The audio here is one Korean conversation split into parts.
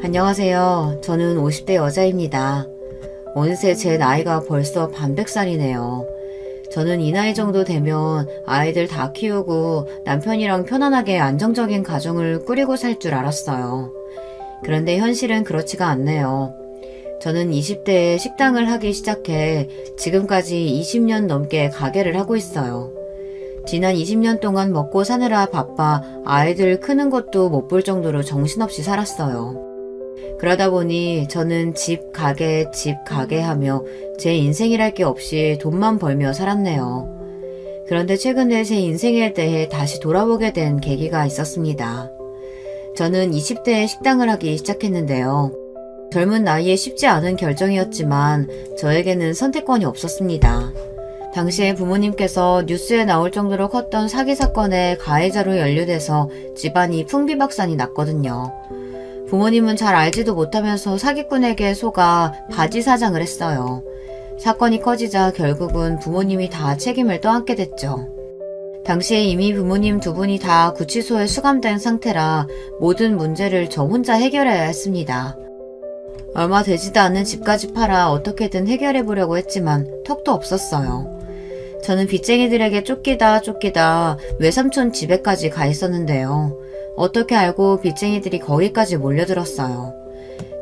안녕하세요. 저는 50대 여자입니다. 어느새 제 나이가 벌써 반백살이네요. 저는 이 나이 정도 되면 아이들 다 키우고 남편이랑 편안하게 안정적인 가정을 꾸리고 살 줄 알았어요. 그런데 현실은 그렇지가 않네요. 저는 20대에 식당을 하기 시작해 지금까지 20년 넘게 가게를 하고 있어요. 지난 20년 동안 먹고 사느라 바빠 아이들 크는 것도 못 볼 정도로 정신없이 살았어요. 그러다 보니 저는 집, 가게 하며 제 인생이랄 게 없이 돈만 벌며 살았네요. 그런데 최근에 제 인생에 대해 다시 돌아보게 된 계기가 있었습니다. 저는 20대에 식당을 하기 시작했는데요. 젊은 나이에 쉽지 않은 결정이었지만 저에게는 선택권이 없었습니다. 당시에 부모님께서 뉴스에 나올 정도로 컸던 사기 사건에 가해자로 연루돼서 집안이 풍비박산이 났거든요. 부모님은 잘 알지도 못하면서 사기꾼에게 속아 바지 사장을 했어요. 사건이 커지자 결국은 부모님이 다 책임을 떠안게 됐죠. 당시에 이미 부모님 두 분이 다 구치소에 수감된 상태라 모든 문제를 저 혼자 해결해야 했습니다. 얼마 되지도 않은 집까지 팔아 어떻게든 해결해보려고 했지만 턱도 없었어요. 저는 빚쟁이들에게 쫓기다 외삼촌 집에까지 가 있었는데요. 어떻게 알고 빚쟁이들이 거기까지 몰려들었어요.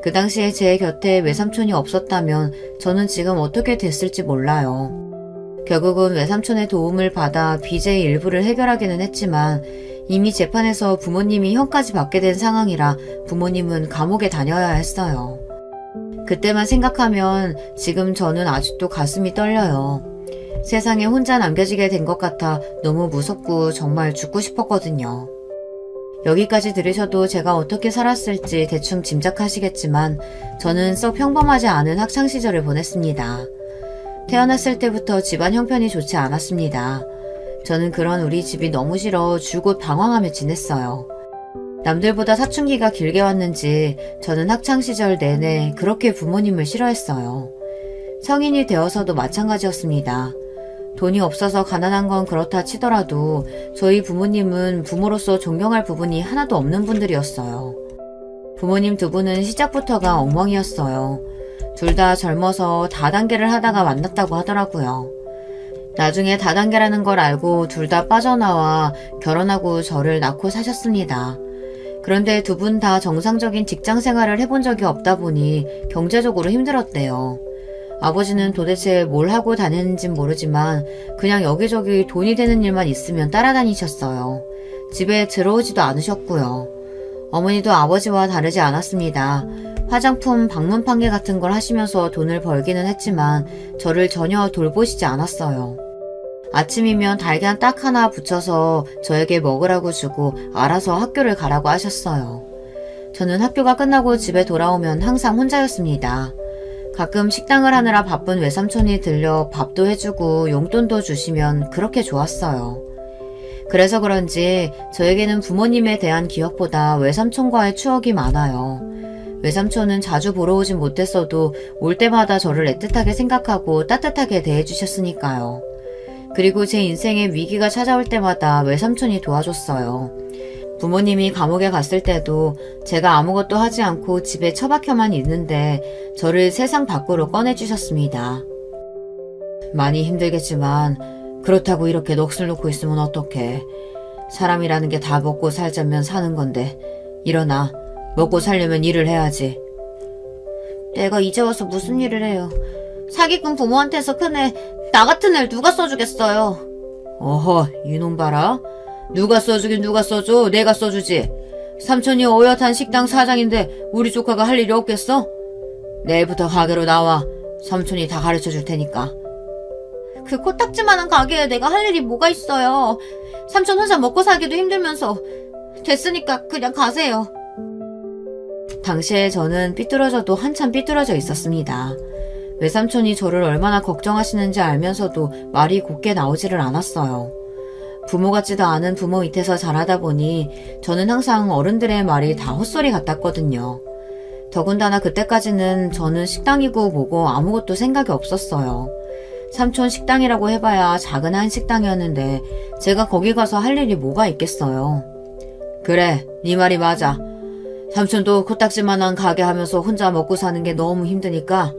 그 당시에 제 곁에 외삼촌이 없었다면 저는 지금 어떻게 됐을지 몰라요. 결국은 외삼촌의 도움을 받아 빚의 일부를 해결하기는 했지만 이미 재판에서 부모님이 형까지 받게 된 상황이라 부모님은 감옥에 다녀야 했어요. 그때만 생각하면 지금 저는 아직도 가슴이 떨려요. 세상에 혼자 남겨지게 된 것 같아 너무 무섭고 정말 죽고 싶었거든요. 여기까지 들으셔도 제가 어떻게 살았을지 대충 짐작하시겠지만 저는 썩 평범하지 않은 학창시절을 보냈습니다. 태어났을 때부터 집안 형편이 좋지 않았습니다. 저는 그런 우리 집이 너무 싫어 줄곧 방황하며 지냈어요. 남들보다 사춘기가 길게 왔는지 저는 학창시절 내내 그렇게 부모님을 싫어했어요. 성인이 되어서도 마찬가지였습니다. 돈이 없어서 가난한 건 그렇다 치더라도 저희 부모님은 부모로서 존경할 부분이 하나도 없는 분들이었어요. 부모님 두 분은 시작부터가 엉망이었어요. 둘 다 젊어서 다단계를 하다가 만났다고 하더라고요. 나중에 다단계라는 걸 알고 둘 다 빠져나와 결혼하고 저를 낳고 사셨습니다. 그런데 두 분 다 정상적인 직장 생활을 해본 적이 없다 보니 경제적으로 힘들었대요. 아버지는 도대체 뭘 하고 다녔는진 모르지만 그냥 여기저기 돈이 되는 일만 있으면 따라다니셨어요. 집에 들어오지도 않으셨고요. 어머니도 아버지와 다르지 않았습니다. 화장품, 방문 판매 같은 걸 하시면서 돈을 벌기는 했지만 저를 전혀 돌보시지 않았어요. 아침이면 달걀 딱 하나 붙여서 저에게 먹으라고 주고 알아서 학교를 가라고 하셨어요. 저는 학교가 끝나고 집에 돌아오면 항상 혼자였습니다. 가끔 식당을 하느라 바쁜 외삼촌이 들려 밥도 해주고 용돈도 주시면 그렇게 좋았어요. 그래서 그런지 저에게는 부모님에 대한 기억보다 외삼촌과의 추억이 많아요. 외삼촌은 자주 보러 오진 못했어도 올 때마다 저를 애틋하게 생각하고 따뜻하게 대해주셨으니까요. 그리고 제 인생에 위기가 찾아올 때마다 외삼촌이 도와줬어요. 부모님이 감옥에 갔을 때도 제가 아무것도 하지 않고 집에 처박혀만 있는데 저를 세상 밖으로 꺼내주셨습니다. 많이 힘들겠지만 그렇다고 이렇게 넋을 놓고 있으면 어떡해. 사람이라는 게 다 먹고 살자면 사는 건데 일어나. 먹고 살려면 일을 해야지. 내가 이제 와서 무슨 일을 해요. 사기꾼 부모한테서 큰 애, 나 같은 애를 누가 써주겠어요. 어허, 이놈 봐라. 누가 써주긴 누가 써줘. 내가 써주지. 삼촌이 어엿한 식당 사장인데 우리 조카가 할 일이 없겠어? 내일부터 가게로 나와. 삼촌이 다 가르쳐줄 테니까. 그 코딱지만한 가게에 내가 할 일이 뭐가 있어요. 삼촌 혼자 먹고 살기도 힘들면서. 됐으니까 그냥 가세요. 당시에 저는 삐뚤어져도 한참 삐뚤어져 있었습니다. 외삼촌이 저를 얼마나 걱정하시는지 알면서도 말이 곱게 나오지를 않았어요. 부모 같지도 않은 부모 밑에서 자라다 보니 저는 항상 어른들의 말이 다 헛소리 같았거든요. 더군다나 그때까지는 저는 식당이고 뭐고 아무것도 생각이 없었어요. 삼촌 식당이라고 해봐야 작은 한식당이었는데 제가 거기 가서 할 일이 뭐가 있겠어요. 그래, 네 말이 맞아. 삼촌도 코딱지만한 가게 하면서 혼자 먹고 사는 게 너무 힘드니까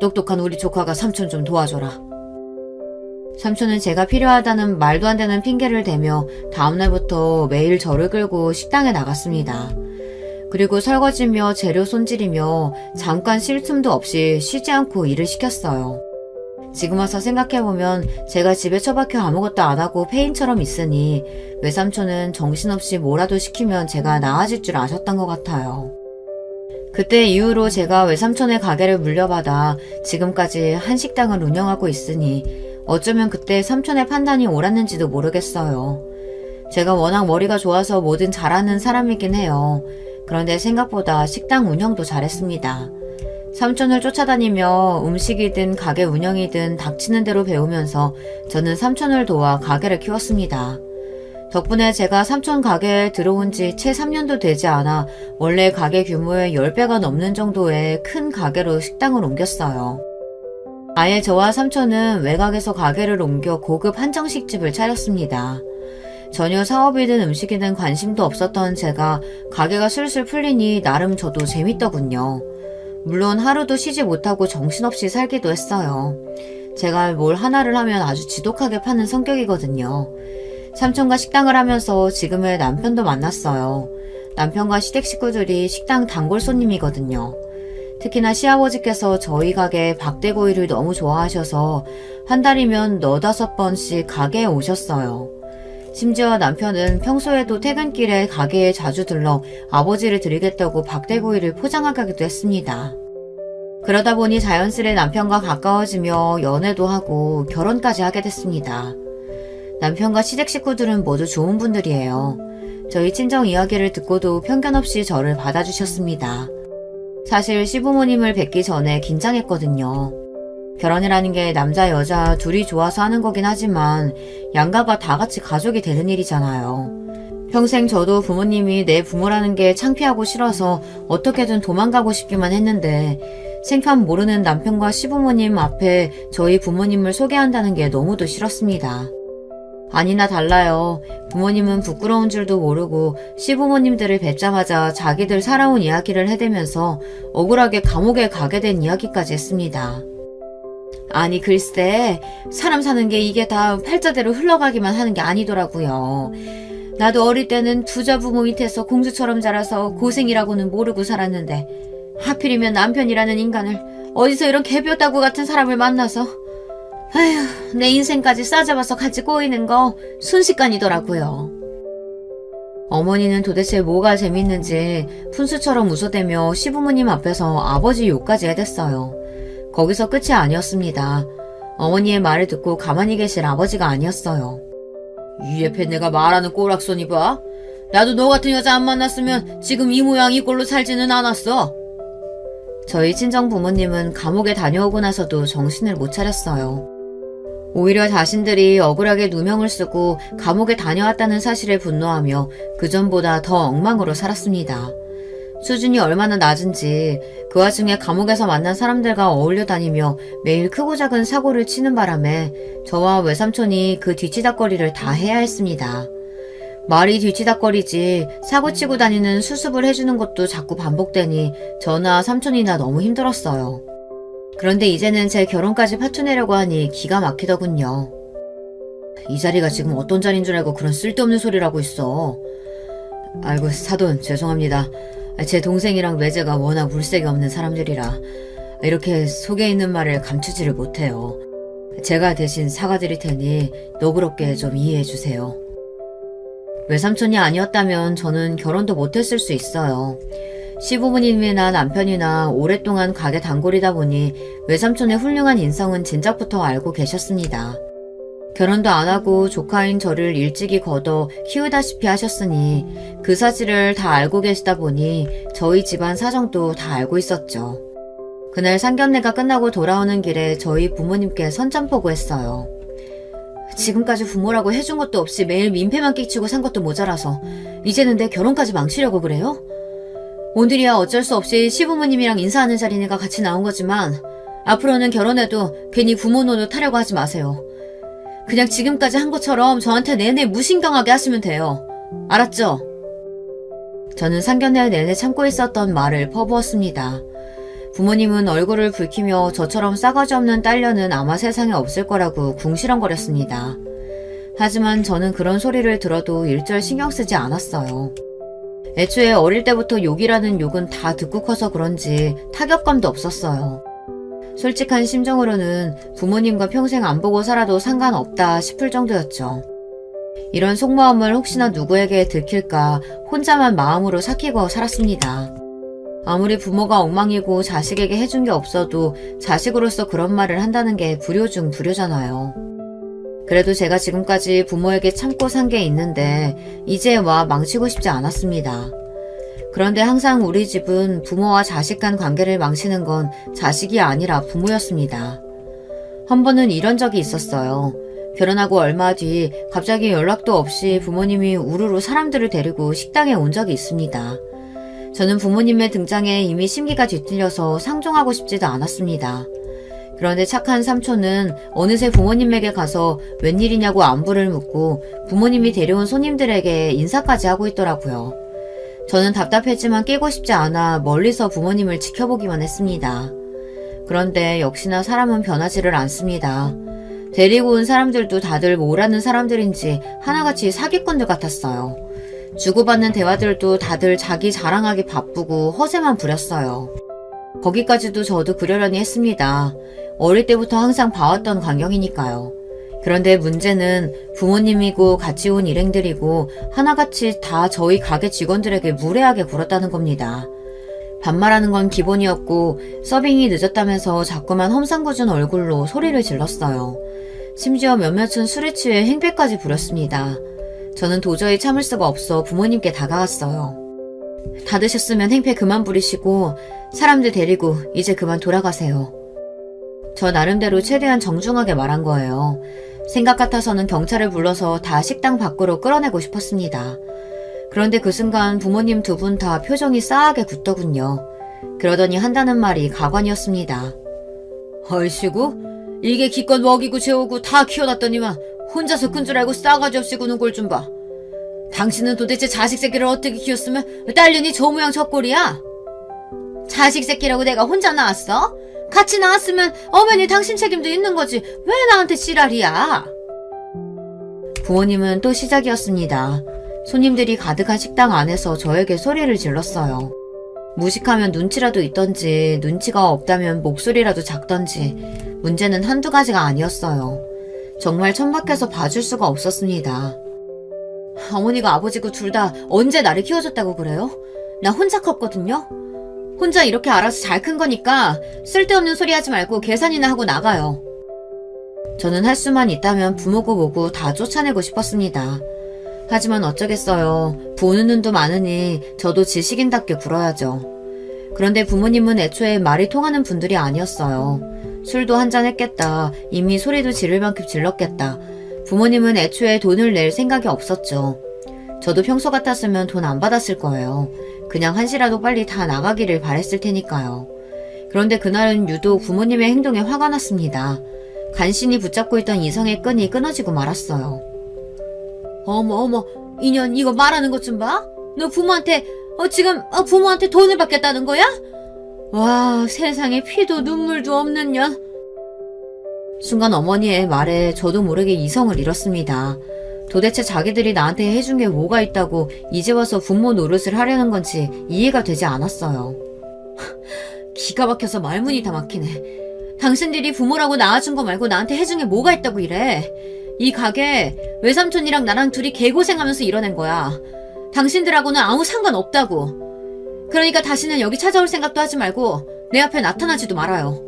똑똑한 우리 조카가 삼촌 좀 도와줘라. 삼촌은 제가 필요하다는 말도 안 되는 핑계를 대며 다음날부터 매일 저를 끌고 식당에 나갔습니다. 그리고 설거지며 재료 손질이며 잠깐 쉴 틈도 없이 쉬지 않고 일을 시켰어요. 지금 와서 생각해보면 제가 집에 처박혀 아무것도 안 하고 폐인처럼 있으니 외삼촌은 정신없이 뭐라도 시키면 제가 나아질 줄 아셨던 것 같아요. 그때 이후로 제가 외삼촌의 가게를 물려받아 지금까지 한식당을 운영하고 있으니 어쩌면 그때 삼촌의 판단이 옳았는지도 모르겠어요. 제가 워낙 머리가 좋아서 뭐든 잘하는 사람이긴 해요. 그런데 생각보다 식당 운영도 잘했습니다. 삼촌을 쫓아다니며 음식이든 가게 운영이든 닥치는 대로 배우면서 저는 삼촌을 도와 가게를 키웠습니다. 덕분에 제가 삼촌 가게에 들어온 지 채 3년도 되지 않아 원래 가게 규모의 10배가 넘는 정도의 큰 가게로 식당을 옮겼어요. 아예 저와 삼촌은 외곽에서 가게를 옮겨 고급 한정식집을 차렸습니다. 전혀 사업이든 음식이든 관심도 없었던 제가 가게가 술술 풀리니 나름 저도 재밌더군요. 물론 하루도 쉬지 못하고 정신없이 살기도 했어요. 제가 뭘 하나를 하면 아주 지독하게 파는 성격이거든요. 삼촌과 식당을 하면서 지금의 남편도 만났어요. 남편과 시댁 식구들이 식당 단골 손님이거든요. 특히나 시아버지께서 저희 가게 박대구이를 너무 좋아하셔서 한 달이면 4-5번씩 가게에 오셨어요. 심지어 남편은 평소에도 퇴근길에 가게에 자주 들러 아버지를 드리겠다고 박대구이를 포장하기도 했습니다. 그러다 보니 자연스레 남편과 가까워지며 연애도 하고 결혼까지 하게 됐습니다. 남편과 시댁 식구들은 모두 좋은 분들이에요. 저희 친정 이야기를 듣고도 편견 없이 저를 받아주셨습니다. 사실 시부모님을 뵙기 전에 긴장했거든요. 결혼이라는 게 남자 여자 둘이 좋아서 하는 거긴 하지만 양가가 다 같이 가족이 되는 일이잖아요. 평생 저도 부모님이 내 부모라는 게 창피하고 싫어서 어떻게든 도망가고 싶기만 했는데 생판 모르는 남편과 시부모님 앞에 저희 부모님을 소개한다는 게 너무도 싫었습니다. 아니나 달라요. 부모님은 부끄러운 줄도 모르고 시부모님들을 뵙자마자 자기들 살아온 이야기를 해대면서 억울하게 감옥에 가게 된 이야기까지 했습니다. 아니 글쎄 사람 사는 게 이게 다 팔자대로 흘러가기만 하는 게 아니더라고요. 나도 어릴 때는 부자 부모 밑에서 공주처럼 자라서 고생이라고는 모르고 살았는데 하필이면 남편이라는 인간을 어디서 이런 개뼈다구 같은 사람을 만나서 아휴 내 인생까지 싸잡아서 같이 꼬이는 거 순식간이더라고요. 어머니는 도대체 뭐가 재밌는지 푼수처럼 웃어대며 시부모님 앞에서 아버지 욕까지 해댔어요. 거기서 끝이 아니었습니다. 어머니의 말을 듣고 가만히 계실 아버지가 아니었어요. 이 옆에 내가 말하는 꼬락손이 봐. 나도 너 같은 여자 안 만났으면 지금 이 모양 이 꼴로 살지는 않았어. 저희 친정 부모님은 감옥에 다녀오고 나서도 정신을 못 차렸어요. 오히려 자신들이 억울하게 누명을 쓰고 감옥에 다녀왔다는 사실에 분노하며 그전보다 더 엉망으로 살았습니다. 수준이 얼마나 낮은지 그 와중에 감옥에서 만난 사람들과 어울려 다니며 매일 크고 작은 사고를 치는 바람에 저와 외삼촌이 그 뒤치다꺼리를 다 해야 했습니다. 말이 뒤치다꺼리지 사고치고 다니는 수습을 해주는 것도 자꾸 반복되니 저나 삼촌이나 너무 힘들었어요. 그런데 이제는 제 결혼까지 파투내려고 하니 기가 막히더군요. 이 자리가 지금 어떤 자리인 줄 알고 그런 쓸데없는 소리를 하고 있어. 아이고 사돈 죄송합니다. 제 동생이랑 매제가 워낙 물색이 없는 사람들이라 이렇게 속에 있는 말을 감추지를 못해요. 제가 대신 사과드릴 테니 너그럽게 좀 이해해주세요. 외삼촌이 아니었다면 저는 결혼도 못했을 수 있어요. 시부모님이나 남편이나 오랫동안 가게 단골이다 보니 외삼촌의 훌륭한 인성은 진작부터 알고 계셨습니다. 결혼도 안 하고 조카인 저를 일찍이 걷어 키우다시피 하셨으니 그 사실을 다 알고 계시다 보니 저희 집안 사정도 다 알고 있었죠. 그날 상견례가 끝나고 돌아오는 길에 저희 부모님께 선전포고했어요. 지금까지 부모라고 해준 것도 없이 매일 민폐만 끼치고 산 것도 모자라서 이제는 내 결혼까지 망치려고 그래요? 오늘이야 어쩔 수 없이 시부모님이랑 인사하는 자리니까 같이 나온 거지만 앞으로는 결혼해도 괜히 부모 노릇 하려고 하지 마세요. 그냥 지금까지 한 것처럼 저한테 내내 무신경하게 하시면 돼요. 알았죠? 저는 상견례 내내 참고 있었던 말을 퍼부었습니다. 부모님은 얼굴을 붉히며 저처럼 싸가지 없는 딸녀는 아마 세상에 없을 거라고 궁시렁거렸습니다. 하지만 저는 그런 소리를 들어도 일절 신경 쓰지 않았어요. 애초에 어릴 때부터 욕이라는 욕은 다 듣고 커서 그런지 타격감도 없었어요. 솔직한 심정으로는 부모님과 평생 안 보고 살아도 상관없다 싶을 정도였죠. 이런 속마음을 혹시나 누구에게 들킬까 혼자만 마음으로 삭히고 살았습니다. 아무리 부모가 엉망이고 자식에게 해준 게 없어도 자식으로서 그런 말을 한다는 게 불효 중 불효잖아요. 그래도 제가 지금까지 부모에게 참고 산 게 있는데 이제 와 망치고 싶지 않았습니다. 그런데 항상 우리 집은 부모와 자식 간 관계를 망치는 건 자식이 아니라 부모였습니다. 한 번은 이런 적이 있었어요. 결혼하고 얼마 뒤 갑자기 연락도 없이 부모님이 우르르 사람들을 데리고 식당에 온 적이 있습니다. 저는 부모님의 등장에 이미 심기가 뒤틀려서 상종하고 싶지도 않았습니다. 그런데 착한 삼촌은 어느새 부모님에게 가서 웬일이냐고 안부를 묻고 부모님이 데려온 손님들에게 인사까지 하고 있더라고요. 저는 답답했지만 끼고 싶지 않아 멀리서 부모님을 지켜보기만 했습니다. 그런데 역시나 사람은 변하지를 않습니다. 데리고 온 사람들도 다들 뭐라는 사람들인지 하나같이 사기꾼들 같았어요. 주고받는 대화들도 다들 자기 자랑하기 바쁘고 허세만 부렸어요. 거기까지도 저도 그러려니 했습니다. 어릴 때부터 항상 봐왔던 광경이니까요. 그런데 문제는 부모님이고 같이 온 일행들이고 하나같이 다 저희 가게 직원들에게 무례하게 굴었다는 겁니다. 반말하는 건 기본이었고 서빙이 늦었다면서 자꾸만 험상궂은 얼굴로 소리를 질렀어요. 심지어 몇몇은 술에 취해 행패까지 부렸습니다. 저는 도저히 참을 수가 없어 부모님께 다가갔어요. 다 드셨으면 행패 그만 부리시고 사람들 데리고 이제 그만 돌아가세요. 저 나름대로 최대한 정중하게 말한 거예요. 생각 같아서는 경찰을 불러서 다 식당 밖으로 끌어내고 싶었습니다. 그런데 그 순간 부모님 두 분 다 표정이 싸하게 굳더군요. 그러더니 한다는 말이 가관이었습니다. 얼씨구, 이게 기껏 먹이고 재우고 다 키워놨더니만 혼자서 큰 줄 알고 싸가지 없이 구는 꼴 좀 봐. 당신은 도대체 자식 새끼를 어떻게 키웠으면 딸년이 저 모양 저 꼴이야? 자식 새끼라고 내가 혼자 낳았어? 같이 낳았으면 엄연히 당신 책임도 있는 거지. 왜 나한테 지랄이야? 부모님은 또 시작이었습니다. 손님들이 가득한 식당 안에서 저에게 소리를 질렀어요. 무식하면 눈치라도 있던지 눈치가 없다면 목소리라도 작던지 문제는 한두 가지가 아니었어요. 정말 천박해서 봐줄 수가 없었습니다. 어머니가 아버지고 둘 다 언제 나를 키워줬다고 그래요? 나 혼자 컸거든요? 혼자 이렇게 알아서 잘 큰 거니까 쓸데없는 소리 하지 말고 계산이나 하고 나가요. 저는 할 수만 있다면 부모고 뭐고 다 쫓아내고 싶었습니다. 하지만 어쩌겠어요. 보는 눈도 많으니 저도 지식인답게 굴어야죠. 그런데 부모님은 애초에 말이 통하는 분들이 아니었어요. 술도 한잔 했겠다. 이미 소리도 지를 만큼 질렀겠다. 부모님은 애초에 돈을 낼 생각이 없었죠. 저도 평소 같았으면 돈 안 받았을 거예요. 그냥 한시라도 빨리 다 나가기를 바랬을 테니까요. 그런데 그날은 유독 부모님의 행동에 화가 났습니다. 간신히 붙잡고 있던 이성의 끈이 끊어지고 말았어요. 어머, 이년 이거 말하는 것 좀 봐? 너 부모한테 지금 부모한테 돈을 받겠다는 거야? 와, 세상에 피도 눈물도 없는 년. 순간 어머니의 말에 저도 모르게 이성을 잃었습니다. 도대체 자기들이 나한테 해준 게 뭐가 있다고 이제 와서 부모 노릇을 하려는 건지 이해가 되지 않았어요. 기가 막혀서 말문이 다 막히네. 당신들이 부모라고 낳아준 거 말고 나한테 해준 게 뭐가 있다고 이래. 이 가게 외삼촌이랑 나랑 둘이 개고생하면서 이뤄낸 거야. 당신들하고는 아무 상관없다고. 그러니까 다시는 여기 찾아올 생각도 하지 말고 내 앞에 나타나지도 말아요.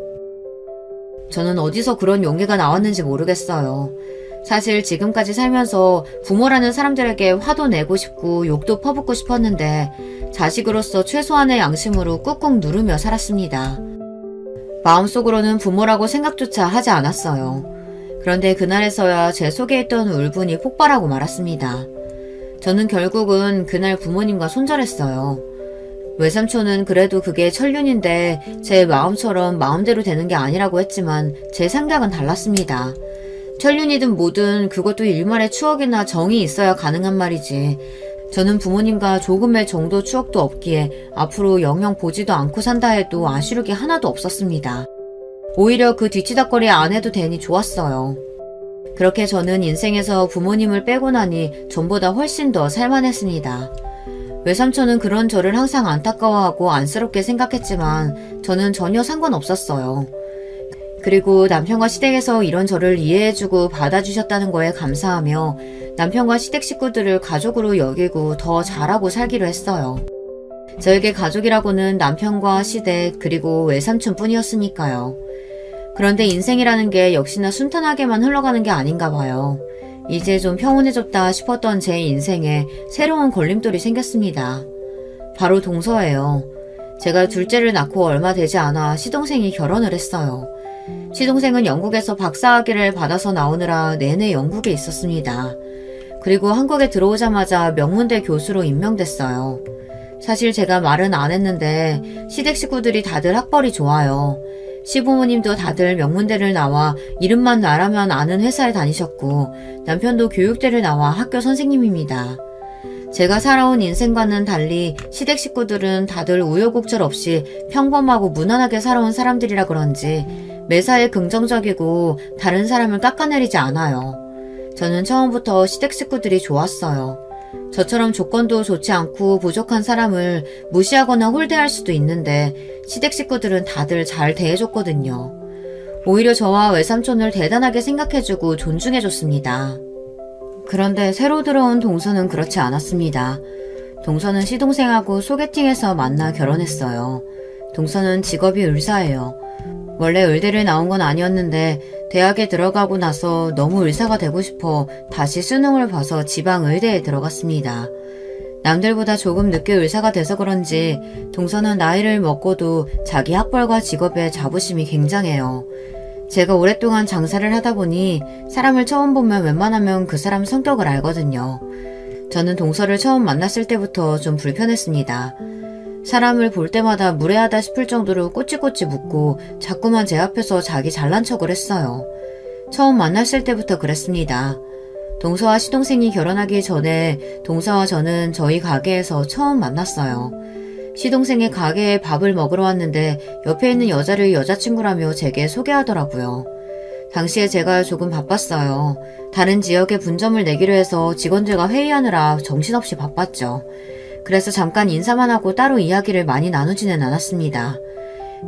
저는 어디서 그런 용기가 나왔는지 모르겠어요. 사실 지금까지 살면서 부모라는 사람들에게 화도 내고 싶고 욕도 퍼붓고 싶었는데 자식으로서 최소한의 양심으로 꾹꾹 누르며 살았습니다. 마음속으로는 부모라고 생각조차 하지 않았어요. 그런데 그날에서야 제 속에 있던 울분이 폭발하고 말았습니다. 저는 결국은 그날 부모님과 손절했어요. 외삼촌은 그래도 그게 천륜인데 제 마음처럼 마음대로 되는 게 아니라고 했지만 제 생각은 달랐습니다. 천륜이든 뭐든 그것도 일말의 추억이나 정이 있어야 가능한 말이지. 저는 부모님과 조금의 정도 추억도 없기에 앞으로 영영 보지도 않고 산다 해도 아쉬울 게 하나도 없었습니다. 오히려 그 뒤치다거리 안 해도 되니 좋았어요. 그렇게 저는 인생에서 부모님을 빼고 나니 전보다 훨씬 더 살만했습니다. 외삼촌은 그런 저를 항상 안타까워하고 안쓰럽게 생각했지만 저는 전혀 상관없었어요. 그리고 남편과 시댁에서 이런 저를 이해해주고 받아주셨다는 거에 감사하며 남편과 시댁 식구들을 가족으로 여기고 더 잘하고 살기로 했어요. 저에게 가족이라고는 남편과 시댁 그리고 외삼촌 뿐이었으니까요. 그런데 인생이라는 게 역시나 순탄하게만 흘러가는 게 아닌가 봐요. 이제 좀 평온해졌다 싶었던 제 인생에 새로운 걸림돌이 생겼습니다. 바로 동서예요. 제가 둘째를 낳고 얼마 되지 않아 시동생이 결혼을 했어요. 시동생은 영국에서 박사학위를 받아서 나오느라 내내 영국에 있었습니다. 그리고 한국에 들어오자마자 명문대 교수로 임명됐어요. 사실 제가 말은 안 했는데 시댁 식구들이 다들 학벌이 좋아요. 시부모님도 다들 명문대를 나와 이름만 나라면 아는 회사에 다니셨고 남편도 교육대를 나와 학교 선생님입니다. 제가 살아온 인생과는 달리 시댁 식구들은 다들 우여곡절 없이 평범하고 무난하게 살아온 사람들이라 그런지 매사에 긍정적이고 다른 사람을 깎아내리지 않아요. 저는 처음부터 시댁 식구들이 좋았어요. 저처럼 조건도 좋지 않고 부족한 사람을 무시하거나 홀대할 수도 있는데 시댁 식구들은 다들 잘 대해줬거든요. 오히려 저와 외삼촌을 대단하게 생각해주고 존중해줬습니다. 그런데 새로 들어온 동서는 그렇지 않았습니다. 동서는 시동생하고 소개팅에서 만나 결혼했어요. 동서는 직업이 의사예요. 원래 의대를 나온 건 아니었는데 대학에 들어가고 나서 너무 의사가 되고 싶어 다시 수능을 봐서 지방 의대에 들어갔습니다. 남들보다 조금 늦게 의사가 돼서 그런지 동서는 나이를 먹고도 자기 학벌과 직업에 자부심이 굉장해요. 제가 오랫동안 장사를 하다 보니 사람을 처음 보면 웬만하면 그 사람 성격을 알거든요. 저는 동서를 처음 만났을 때부터 좀 불편했습니다. 사람을 볼 때마다 무례하다 싶을 정도로 꼬치꼬치 묻고 자꾸만 제 앞에서 자기 잘난 척을 했어요. 처음 만났을 때부터 그랬습니다. 동서와 시동생이 결혼하기 전에 동서와 저는 저희 가게에서 처음 만났어요. 시동생의 가게에 밥을 먹으러 왔는데 옆에 있는 여자를 여자친구라며 제게 소개하더라고요. 당시에 제가 조금 바빴어요. 다른 지역에 분점을 내기로 해서 직원들과 회의하느라 정신없이 바빴죠. 그래서 잠깐 인사만 하고 따로 이야기를 많이 나누지는 않았습니다.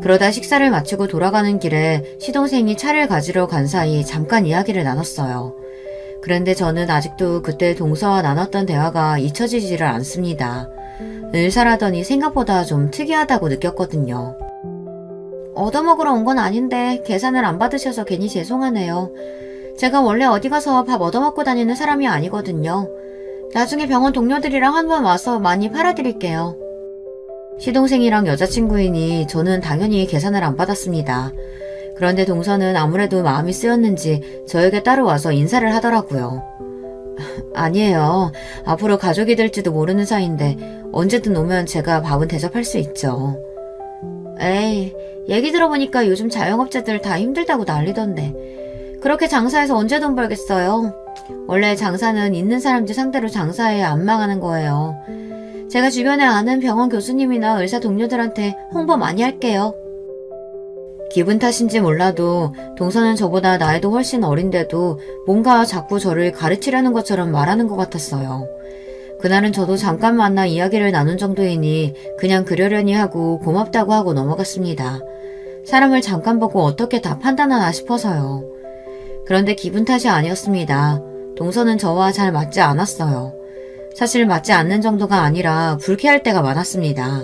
그러다 식사를 마치고 돌아가는 길에 시동생이 차를 가지러 간 사이 잠깐 이야기를 나눴어요. 그런데 저는 아직도 그때 동서와 나눴던 대화가 잊혀지지를 않습니다. 의사라더니 생각보다 좀 특이하다고 느꼈거든요. 얻어먹으러 온 건 아닌데 계산을 안 받으셔서 괜히 죄송하네요. 제가 원래 어디 가서 밥 얻어먹고 다니는 사람이 아니거든요. 나중에 병원 동료들이랑 한번 와서 많이 팔아드릴게요. 시동생이랑 여자친구이니 저는 당연히 계산을 안 받았습니다. 그런데 동서는 아무래도 마음이 쓰였는지 저에게 따로 와서 인사를 하더라고요. 아니에요. 앞으로 가족이 될지도 모르는 사이인데 언제든 오면 제가 밥은 대접할 수 있죠. 에이, 얘기 들어보니까 요즘 자영업자들 다 힘들다고 난리던데 그렇게 장사해서 언제 돈 벌겠어요? 원래 장사는 있는 사람들 상대로 장사해야 안 망하는 거예요. 제가 주변에 아는 병원 교수님이나 의사 동료들한테 홍보 많이 할게요. 기분 탓인지 몰라도 동서는 저보다 나이도 훨씬 어린데도 뭔가 자꾸 저를 가르치려는 것처럼 말하는 것 같았어요. 그날은 저도 잠깐 만나 이야기를 나눈 정도이니 그냥 그러려니 하고 고맙다고 하고 넘어갔습니다. 사람을 잠깐 보고 어떻게 다 판단하나 싶어서요. 그런데 기분 탓이 아니었습니다. 동서는 저와 잘 맞지 않았어요. 사실 맞지 않는 정도가 아니라 불쾌할 때가 많았습니다.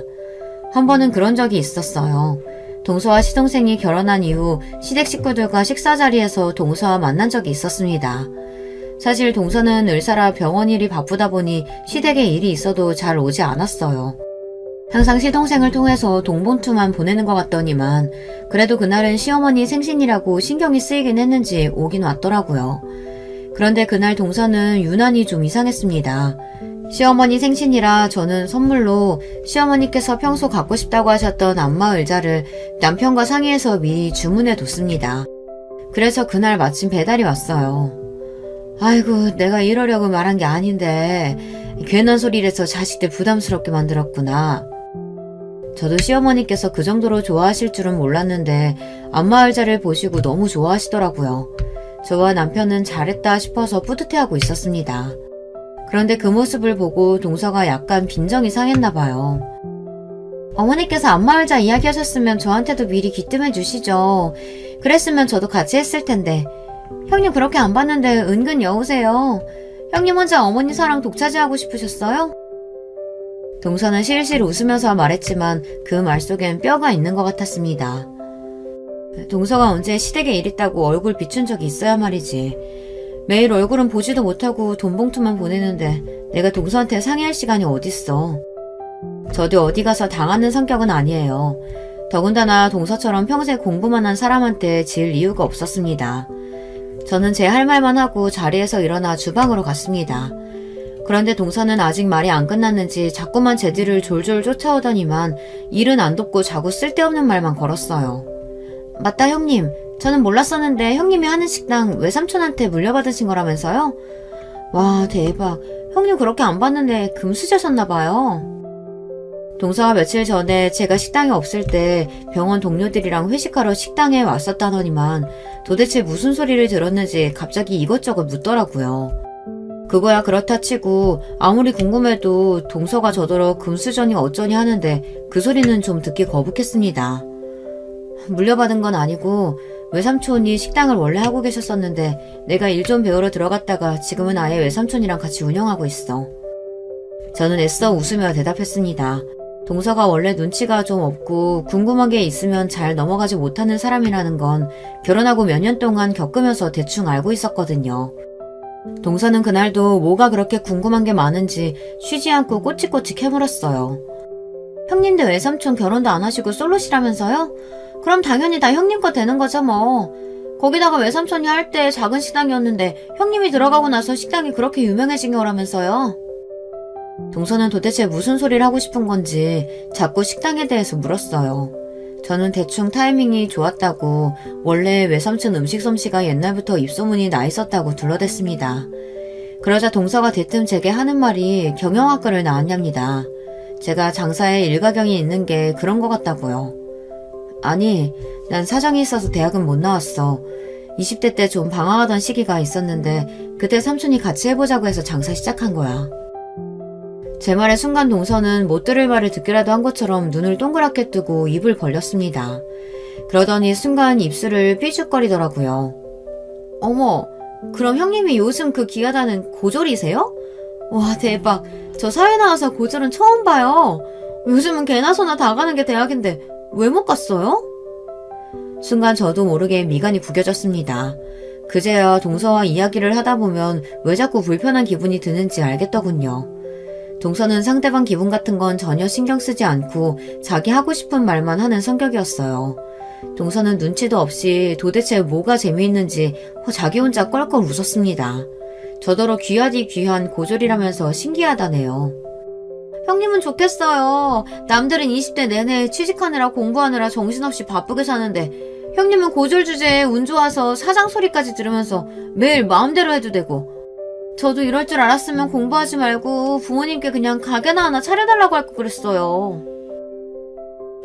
한 번은 그런 적이 있었어요. 동서와 시동생이 결혼한 이후 시댁 식구들과 식사 자리에서 동서와 만난 적이 있었습니다. 사실 동서는 의사라 병원 일이 바쁘다 보니 시댁에 일이 있어도 잘 오지 않았어요. 항상 시동생을 통해서 동봉투만 보내는 것 같더니만 그래도 그날은 시어머니 생신이라고 신경이 쓰이긴 했는지 오긴 왔더라고요. 그런데 그날 동서는 유난히 좀 이상했습니다. 시어머니 생신이라 저는 선물로 시어머니께서 평소 갖고 싶다고 하셨던 안마 의자를 남편과 상의해서 미리 주문해 뒀습니다. 그래서 그날 마침 배달이 왔어요. 아이고, 내가 이러려고 말한 게 아닌데 괜한 소리를 해서 자식들 부담스럽게 만들었구나. 저도 시어머니께서 그 정도로 좋아하실 줄은 몰랐는데 안마의자를 보시고 너무 좋아하시더라고요. 저와 남편은 잘했다 싶어서 뿌듯해하고 있었습니다. 그런데 그 모습을 보고 동서가 약간 빈정이 상했나 봐요. 어머니께서 안마의자 이야기하셨으면 저한테도 미리 귀뜸해 주시죠. 그랬으면 저도 같이 했을 텐데. 형님 그렇게 안 봤는데 은근 여우세요. 형님 혼자 어머니 사랑 독차지하고 싶으셨어요? 동서는 실실 웃으면서 말했지만 그 말 속엔 뼈가 있는 것 같았습니다. 동서가 언제 시댁에 일 있다고 얼굴 비춘 적이 있어야 말이지. 매일 얼굴은 보지도 못하고 돈 봉투만 보내는데 내가 동서한테 상의할 시간이 어딨어. 저도 어디 가서 당하는 성격은 아니에요. 더군다나 동서처럼 평생 공부만 한 사람한테 질 이유가 없었습니다. 저는 제 할 말만 하고 자리에서 일어나 주방으로 갔습니다. 그런데 동서는 아직 말이 안 끝났는지 자꾸만 제 뒤를 졸졸 쫓아오더니만 일은 안 돕고 자꾸 쓸데없는 말만 걸었어요. 맞다 형님. 저는 몰랐었는데 형님이 하는 식당 외삼촌한테 물려받으신 거라면서요? 와 대박. 형님 그렇게 안 봤는데 금수저셨나봐요. 동서가 며칠 전에 제가 식당에 없을 때 병원 동료들이랑 회식하러 식당에 왔었다더니만 도대체 무슨 소리를 들었는지 갑자기 이것저것 묻더라고요. 그거야 그렇다 치고 아무리 궁금해도 동서가 저더러 금수저니 어쩌니 하는데 그 소리는 좀 듣기 거북했습니다. 물려받은 건 아니고 외삼촌이 식당을 원래 하고 계셨었는데 내가 일 좀 배우러 들어갔다가 지금은 아예 외삼촌이랑 같이 운영하고 있어. 저는 애써 웃으며 대답했습니다. 동서가 원래 눈치가 좀 없고 궁금한 게 있으면 잘 넘어가지 못하는 사람이라는 건 결혼하고 몇 년 동안 겪으면서 대충 알고 있었거든요. 동서는 그날도 뭐가 그렇게 궁금한 게 많은지 쉬지 않고 꼬치꼬치 캐물었어요. 형님도 외삼촌 결혼도 안 하시고 솔로시라면서요? 그럼 당연히 다 형님 거 되는 거죠 뭐. 거기다가 외삼촌이 할 때 작은 식당이었는데 형님이 들어가고 나서 식당이 그렇게 유명해진 거라면서요. 동서는 도대체 무슨 소리를 하고 싶은 건지 자꾸 식당에 대해서 물었어요. 저는 대충 타이밍이 좋았다고 원래 외삼촌 음식 솜씨가 옛날부터 입소문이 나 있었다고 둘러댔습니다. 그러자 동서가 대뜸 제게 하는 말이 경영학과를 나왔답니다. 제가 장사에 일가경이 있는 게 그런 것 같다고요. 아니, 난 사정이 있어서 대학은 못 나왔어. 20대 때 좀 방황하던 시기가 있었는데 그때 삼촌이 같이 해보자고 해서 장사 시작한 거야. 제 말에 순간 동서는 못 들을 말을 듣기라도 한 것처럼 눈을 동그랗게 뜨고 입을 벌렸습니다. 그러더니 순간 입술을 삐죽거리더라고요. 어머, 그럼 형님이 요즘 그 귀하다는 고졸이세요? 와 대박. 저 사회 나와서 고졸은 처음 봐요. 요즘은 개나 소나 다 가는 게 대학인데 왜 못 갔어요? 순간 저도 모르게 미간이 구겨졌습니다. 그제야 동서와 이야기를 하다 보면 왜 자꾸 불편한 기분이 드는지 알겠더군요. 동서는 상대방 기분 같은 건 전혀 신경 쓰지 않고 자기 하고 싶은 말만 하는 성격이었어요. 동서는 눈치도 없이 도대체 뭐가 재미있는지 자기 혼자 껄껄 웃었습니다. 저더러 귀하디 귀한 고졸이라면서 신기하다네요. 형님은 좋겠어요. 남들은 20대 내내 취직하느라 공부하느라 정신없이 바쁘게 사는데 형님은 고졸 주제에 운 좋아서 사장 소리까지 들으면서 매일 마음대로 해도 되고 저도 이럴 줄 알았으면 공부하지 말고 부모님께 그냥 가게나 하나 차려달라고 할 걸 그랬어요.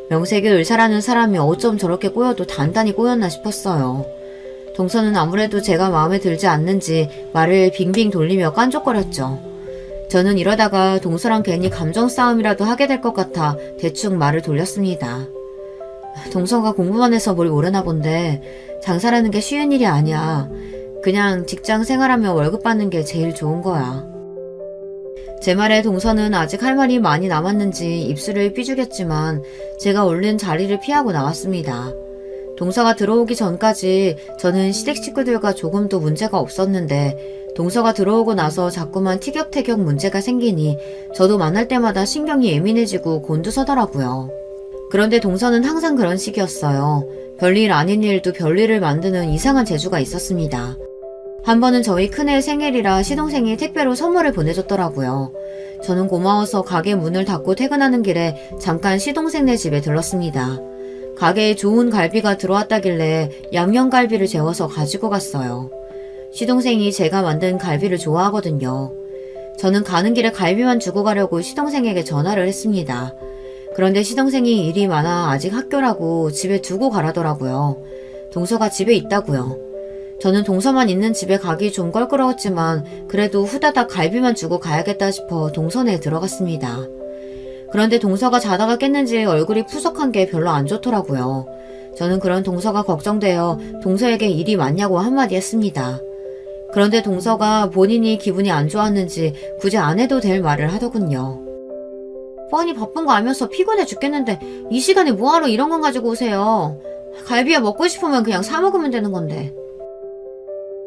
명색이 의사라는 사람이 어쩜 저렇게 꼬여도 단단히 꼬였나 싶었어요. 동서는 아무래도 제가 마음에 들지 않는지 말을 빙빙 돌리며 깐족거렸죠. 저는 이러다가 동서랑 괜히 감정 싸움이라도 하게 될 것 같아 대충 말을 돌렸습니다. 동서가 공부만 해서 뭘 모르나 본데 장사라는 게 쉬운 일이 아니야. 그냥 직장 생활하며 월급 받는 게 제일 좋은 거야. 제 말에 동서는 아직 할 말이 많이 남았는지 입술을 삐죽였지만 제가 얼른 자리를 피하고 나왔습니다. 동서가 들어오기 전까지 저는 시댁 식구들과 조금도 문제가 없었는데 동서가 들어오고 나서 자꾸만 티격태격 문제가 생기니 저도 만날 때마다 신경이 예민해지고 곤두서더라고요. 그런데 동서는 항상 그런 식이었어요. 별일 아닌 일도 별일을 만드는 이상한 재주가 있었습니다. 한 번은 저희 큰애 생일이라 시동생이 택배로 선물을 보내줬더라고요. 저는 고마워서 가게 문을 닫고 퇴근하는 길에 잠깐 시동생네 집에 들렀습니다. 가게에 좋은 갈비가 들어왔다길래 양념갈비를 재워서 가지고 갔어요. 시동생이 제가 만든 갈비를 좋아하거든요. 저는 가는 길에 갈비만 주고 가려고 시동생에게 전화를 했습니다. 그런데 시동생이 일이 많아 아직 학교라고 집에 두고 가라더라고요. 동서가 집에 있다고요. 저는 동서만 있는 집에 가기 좀 껄끄러웠지만 그래도 후다닥 갈비만 주고 가야겠다 싶어 동서내에 들어갔습니다. 그런데 동서가 자다가 깼는지 얼굴이 푸석한 게 별로 안 좋더라고요. 저는 그런 동서가 걱정되어 동서에게 일이 많냐고 한마디 했습니다. 그런데 동서가 본인이 기분이 안 좋았는지 굳이 안 해도 될 말을 하더군요. 뻔히 바쁜 거 알면서 피곤해 죽겠는데 이 시간에 뭐하러 이런 건 가지고 오세요. 갈비야 먹고 싶으면 그냥 사 먹으면 되는 건데.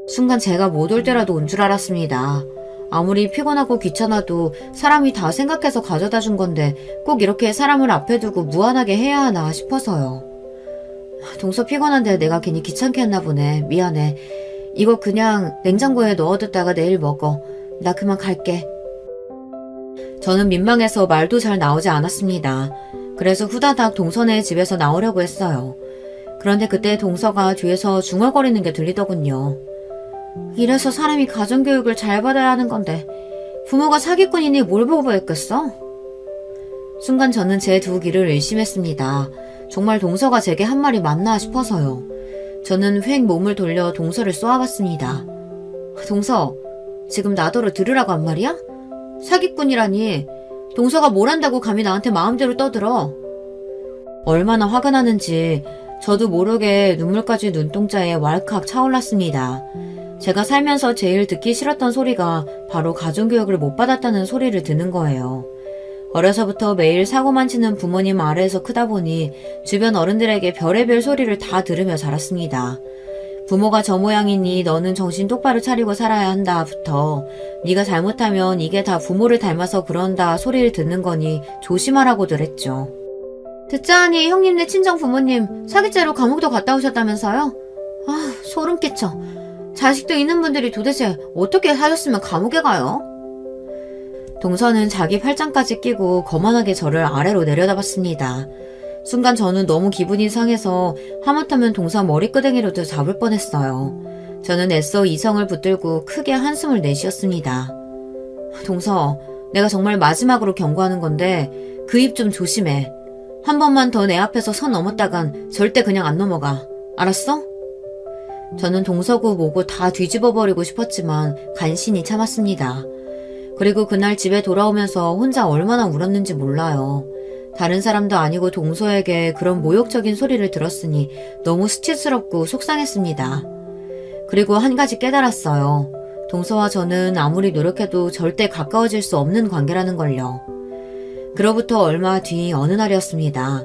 순간 제가 못 올 때라도 온 줄 알았습니다. 아무리 피곤하고 귀찮아도 사람이 다 생각해서 가져다 준 건데 꼭 이렇게 사람을 앞에 두고 무안하게 해야 하나 싶어서요. 동서 피곤한데 내가 괜히 귀찮게 했나 보네. 미안해. 이거 그냥 냉장고에 넣어뒀다가 내일 먹어. 나 그만 갈게. 저는 민망해서 말도 잘 나오지 않았습니다. 그래서 후다닥 동서네 집에서 나오려고 했어요. 그런데 그때 동서가 뒤에서 중얼거리는 게 들리더군요. 이래서 사람이 가정교육을 잘 받아야 하는 건데 부모가 사기꾼이니 뭘 보고 했겠어? 순간 저는 제 두 귀를 의심했습니다. 정말 동서가 제게 한 말이 맞나 싶어서요. 저는 휙 몸을 돌려 동서를 쏘아봤습니다. 동서, 지금 나더러 들으라고 한 말이야? 사기꾼이라니. 동서가 뭘 한다고 감히 나한테 마음대로 떠들어. 얼마나 화가 나는지 저도 모르게 눈물까지 눈동자에 왈칵 차올랐습니다. 제가 살면서 제일 듣기 싫었던 소리가 바로 가정교육을 못 받았다는 소리를 듣는 거예요. 어려서부터 매일 사고만 치는 부모님 아래에서 크다 보니 주변 어른들에게 별의별 소리를 다 들으며 자랐습니다. 부모가 저 모양이니 너는 정신 똑바로 차리고 살아야 한다부터 네가 잘못하면 이게 다 부모를 닮아서 그런다 소리를 듣는 거니 조심하라고들 했죠. 듣자하니 형님네 친정 부모님 사기죄로 감옥도 갔다 오셨다면서요? 아, 소름 끼쳐. 자식도 있는 분들이 도대체 어떻게 사셨으면 감옥에 가요? 동서는 자기 팔짱까지 끼고 거만하게 저를 아래로 내려다봤습니다. 순간 저는 너무 기분이 상해서 하마터면 동서 머리끄댕이로도 잡을 뻔했어요. 저는 애써 이성을 붙들고 크게 한숨을 내쉬었습니다. 동서, 내가 정말 마지막으로 경고하는 건데 그 입 좀 조심해. 한 번만 더 내 앞에서 선 넘었다간 절대 그냥 안 넘어가. 알았어? 저는 동서고 뭐고 다 뒤집어버리고 싶었지만 간신히 참았습니다. 그리고 그날 집에 돌아오면서 혼자 얼마나 울었는지 몰라요. 다른 사람도 아니고 동서에게 그런 모욕적인 소리를 들었으니 너무 수치스럽고 속상했습니다. 그리고 한 가지 깨달았어요. 동서와 저는 아무리 노력해도 절대 가까워질 수 없는 관계라는 걸요. 그로부터 얼마 뒤 어느 날이었습니다.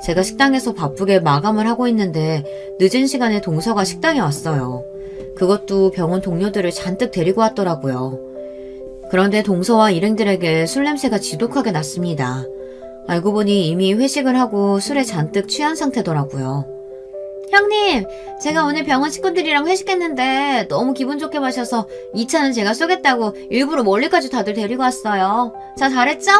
제가 식당에서 바쁘게 마감을 하고 있는데 늦은 시간에 동서가 식당에 왔어요. 그것도 병원 동료들을 잔뜩 데리고 왔더라고요. 그런데 동서와 일행들에게 술 냄새가 지독하게 났습니다. 알고 보니 이미 회식을 하고 술에 잔뜩 취한 상태더라고요. 형님, 제가 오늘 병원 식구들이랑 회식했는데 너무 기분 좋게 마셔서 2차는 제가 쏘겠다고 일부러 멀리까지 다들 데리고 왔어요. 자, 잘했죠?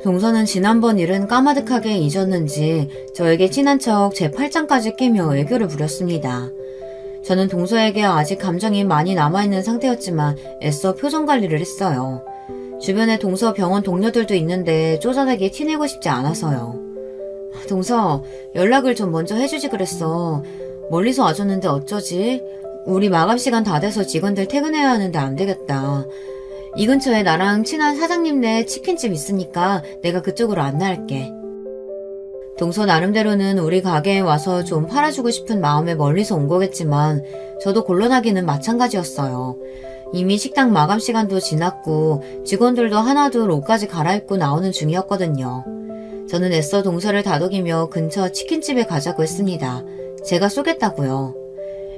동서는 지난번 일은 까마득하게 잊었는지 저에게 친한 척 제 팔짱까지 끼며 애교를 부렸습니다. 저는 동서에게 아직 감정이 많이 남아있는 상태였지만 애써 표정 관리를 했어요. 주변에 동서 병원 동료들도 있는데 쪼잔하게 티내고 싶지 않아서요. 동서, 연락을 좀 먼저 해주지 그랬어. 멀리서 와줬는데 어쩌지? 우리 마감시간 다 돼서 직원들 퇴근해야 하는데 안 되겠다. 이 근처에 나랑 친한 사장님네 치킨집 있으니까 내가 그쪽으로 안내할게. 동서 나름대로는 우리 가게에 와서 좀 팔아주고 싶은 마음에 멀리서 온 거겠지만 저도 곤란하기는 마찬가지였어요. 이미 식당 마감 시간도 지났고 직원들도 하나둘 옷까지 갈아입고 나오는 중이었거든요. 저는 애써 동서를 다독이며 근처 치킨집에 가자고 했습니다. 제가 쏘겠다고요.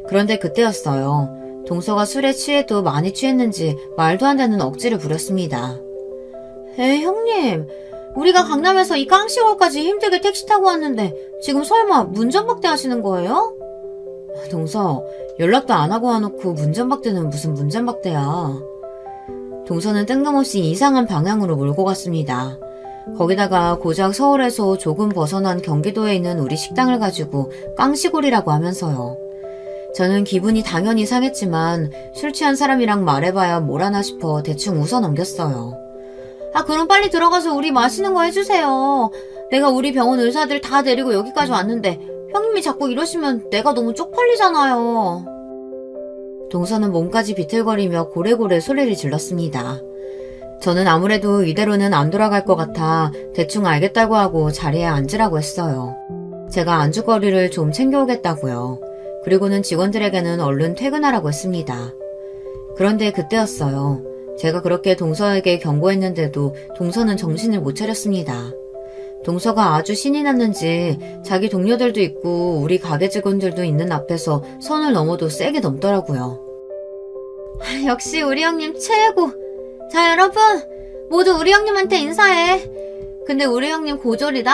그런데 그때였어요. 동서가 술에 취해도 많이 취했는지 말도 안 되는 억지를 부렸습니다. 에이 형님, 우리가 강남에서 이 깡시골까지 힘들게 택시 타고 왔는데 지금 설마 문전박대 하시는 거예요? 동서, 연락도 안 하고 와놓고 문전박대는 무슨 문전박대야. 동서는 뜬금없이 이상한 방향으로 몰고 갔습니다. 거기다가 고작 서울에서 조금 벗어난 경기도에 있는 우리 식당을 가지고 깡시골이라고 하면서요. 저는 기분이 당연히 상했지만 술 취한 사람이랑 말해봐야 뭘 하나 싶어 대충 웃어 넘겼어요. 아, 그럼 빨리 들어가서 우리 마시는 거 해주세요. 내가 우리 병원 의사들 다 데리고 여기까지 왔는데 형님이 자꾸 이러시면 내가 너무 쪽팔리잖아요. 동서는 몸까지 비틀거리며 고래고래 소리를 질렀습니다. 저는 아무래도 이대로는 안 돌아갈 것 같아 대충 알겠다고 하고 자리에 앉으라고 했어요. 제가 안주거리를 좀 챙겨오겠다고요. 그리고는 직원들에게는 얼른 퇴근하라고 했습니다. 그런데 그때였어요. 제가 그렇게 동서에게 경고했는데도 동서는 정신을 못 차렸습니다. 동서가 아주 신이 났는지 자기 동료들도 있고 우리 가게 직원들도 있는 앞에서 선을 넘어도 세게 넘더라고요. 역시 우리 형님 최고. 자, 여러분 모두 우리 형님한테 인사해. 근데 우리 형님 고졸이다?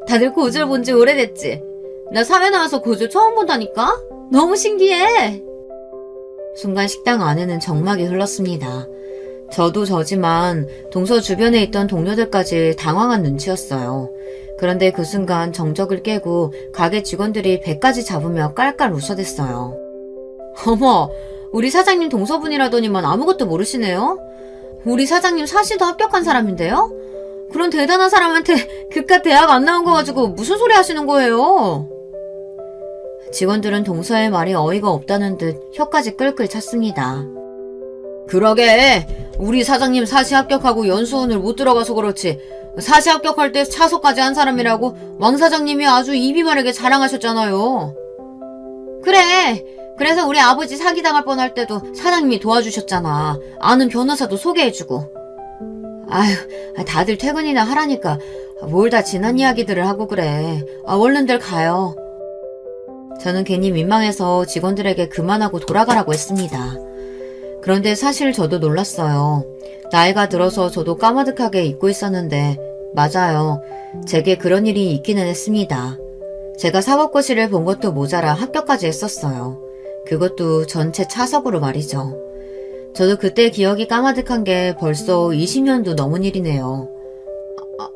다들 고졸 본 지 오래됐지? 나 사회 나와서 고졸 처음 본다니까? 너무 신기해. 순간 식당 안에는 정막이 흘렀습니다. 저도 저지만 동서 주변에 있던 동료들까지 당황한 눈치였어요. 그런데 그 순간 정적을 깨고 가게 직원들이 배까지 잡으며 깔깔 웃어댔어요. 어머, 우리 사장님 동서분이라더니만 아무것도 모르시네요? 우리 사장님 사시도 합격한 사람인데요? 그런 대단한 사람한테 그깟 대학 안 나온 거 가지고 무슨 소리 하시는 거예요? 직원들은 동서의 말이 어이가 없다는 듯 혀까지 끌끌 찼습니다. 그러게, 우리 사장님 사시 합격하고 연수원을 못 들어가서 그렇지 사시 합격할 때 차서까지 한 사람이라고 왕 사장님이 아주 입이 마르게 자랑하셨잖아요. 그래, 그래서 우리 아버지 사기당할 뻔할 때도 사장님이 도와주셨잖아. 아는 변호사도 소개해주고. 아휴, 다들 퇴근이나 하라니까 뭘 다 지난 이야기들을 하고 그래. 얼른들 가요. 저는 괜히 민망해서 직원들에게 그만하고 돌아가라고 했습니다. 그런데 사실 저도 놀랐어요. 나이가 들어서 저도 까마득하게 잊고 있었는데 맞아요. 제게 그런 일이 있기는 했습니다. 제가 사법고시를 본 것도 모자라 합격까지 했었어요. 그것도 전체 차석으로 말이죠. 저도 그때 기억이 까마득한 게 벌써 20년도 넘은 일이네요.